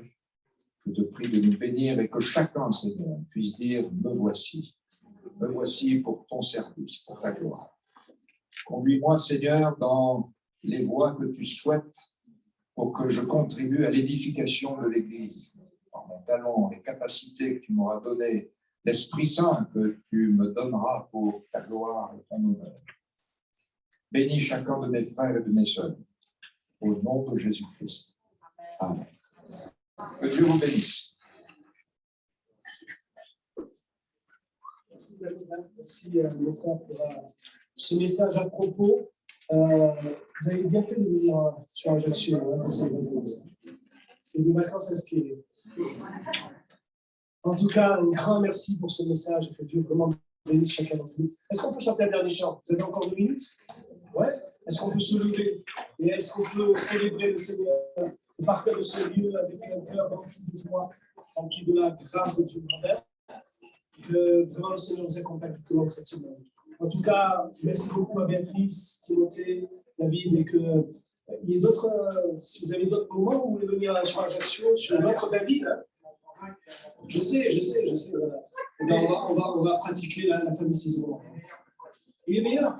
Je te prie de nous bénir et que chacun, Seigneur, puisse dire « Me voici pour ton service, pour ta gloire. » Conduis-moi, Seigneur, dans les voies que tu souhaites pour que je contribue à l'édification de l'Église. Par mon talent, les capacités que tu m'auras données, l'Esprit Saint que tu me donneras pour ta gloire et ton honneur. Bénis chacun de mes frères et de mes sœurs. Au nom de Jésus-Christ. Amen. Que Dieu vous bénisse. Merci, mon frère, pour ce message à propos. Vous avez bien fait de venir sur Ajaccio. C'est des vacances inspirées. En tout cas, un grand merci pour ce message. Que Dieu vraiment bénisse chacun d'entre nous. Est-ce qu'on peut chanter un dernier chant? Vous avez encore 2 minutes? Ouais. Est-ce qu'on peut se lever? Et est-ce qu'on peut célébrer le Seigneur et partir de ce lieu avec un cœur rempli de joie, rempli de la grâce de Dieu? Que vraiment le Seigneur nous accompagne tout au long de cette semaine. En tout cas, merci beaucoup à Béatrice, Timothée, David, et que il y ait d'autres, si vous avez d'autres moments où vous voulez venir sur Ajaccio, sur notre belle ville, je sais, voilà. On va pratiquer la famille ciseaux. Il est meilleur?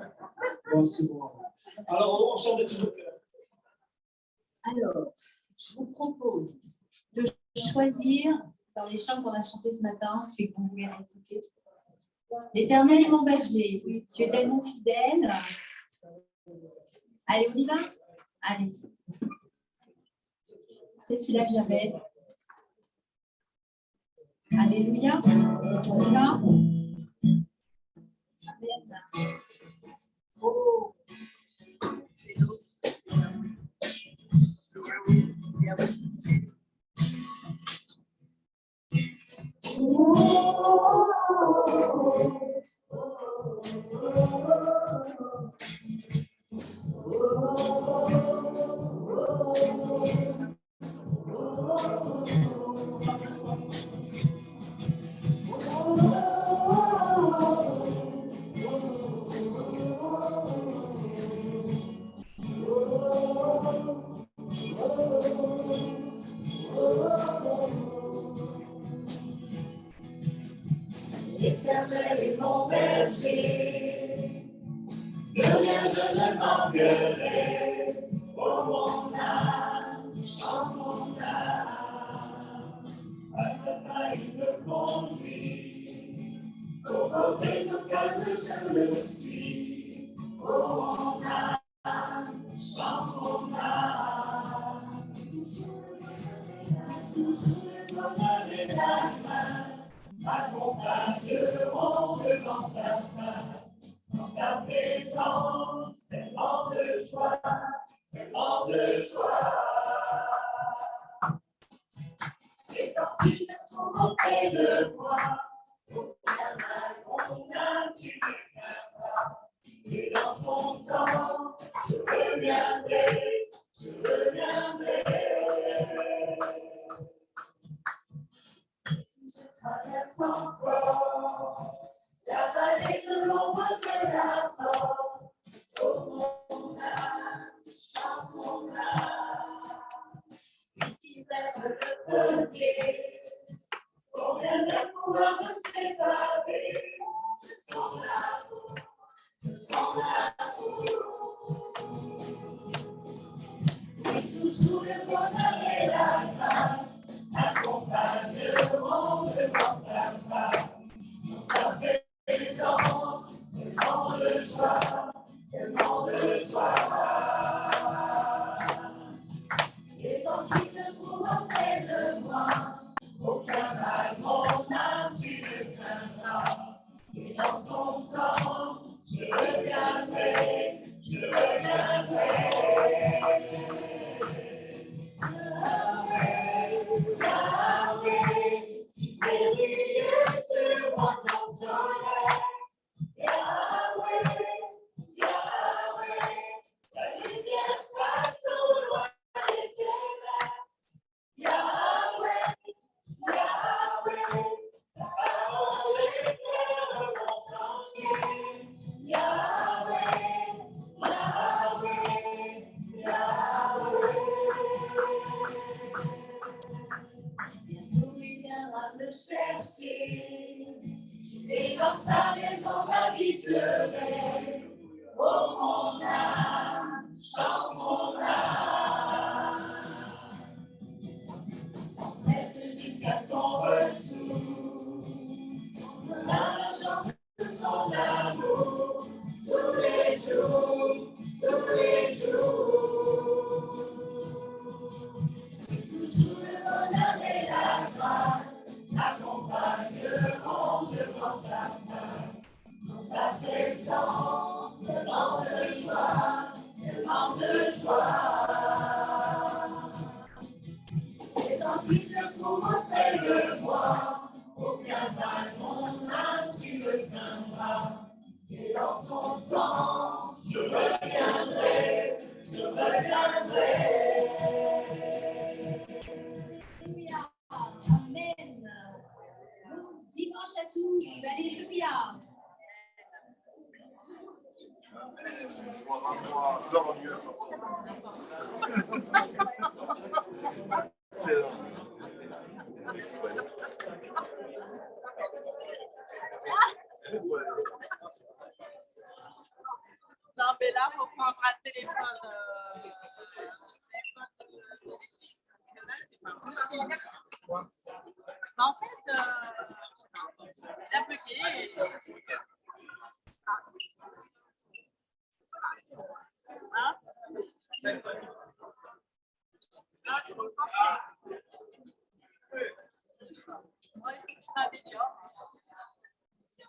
Bon, c'est bon. Alors, on chante de tout le cœur. Alors, je vous propose de choisir dans les chants qu'on a chantés ce matin, celui que vous voulez écouter. L'Éternel est mon berger, tu es tellement fidèle. Allez, on y va? Allez. C'est celui-là que j'avais. Alléluia. On y va? Amen. Oh. L'Éternel est mon berger, de rien je ne manquerai. Oh mon âme, chante mon âme, à ce pas il me conduit, au côté de calme je le suis. Oh mon âme, chante mon âme, toujours le bonheur et la grâce m'accompagneront devant sa face, dans sa présence, tellement de joie, tellement de joie. Et quand il se trouve auprès de moi, aucun mal, aucun tu ne craindras. Et dans son temps, je reviendrai, je reviendrai. Je traverse encore la vallée de l'ombre de la mort. Oh mon âme, chante mon âme, qui va le premier. Combien de pouvoir me séparer de son amour, de son amour. danserai. Oh mon âme, chante mon âme. Sans cesse jusqu'à son retour. Mon âme chante son amour. Tous les jours, tous les jours. Toujours le bonheur et la grâce accompagneront devant ta face. Dans sa présence, tellement de joie, tellement de joie. Et tant qu'il se trouve auprès de moi, aucun mal, mon âme, tu le craindras. Et dans son temps, je reviendrai, je reviendrai. Alléluia. Amen. Bon dimanche à tous. Alléluia. Non, mais là, il faut prendre un téléphone. En fait, il a bugué. Hein? Là, je ne peux pas. Ouais, il faut que je m'améliore.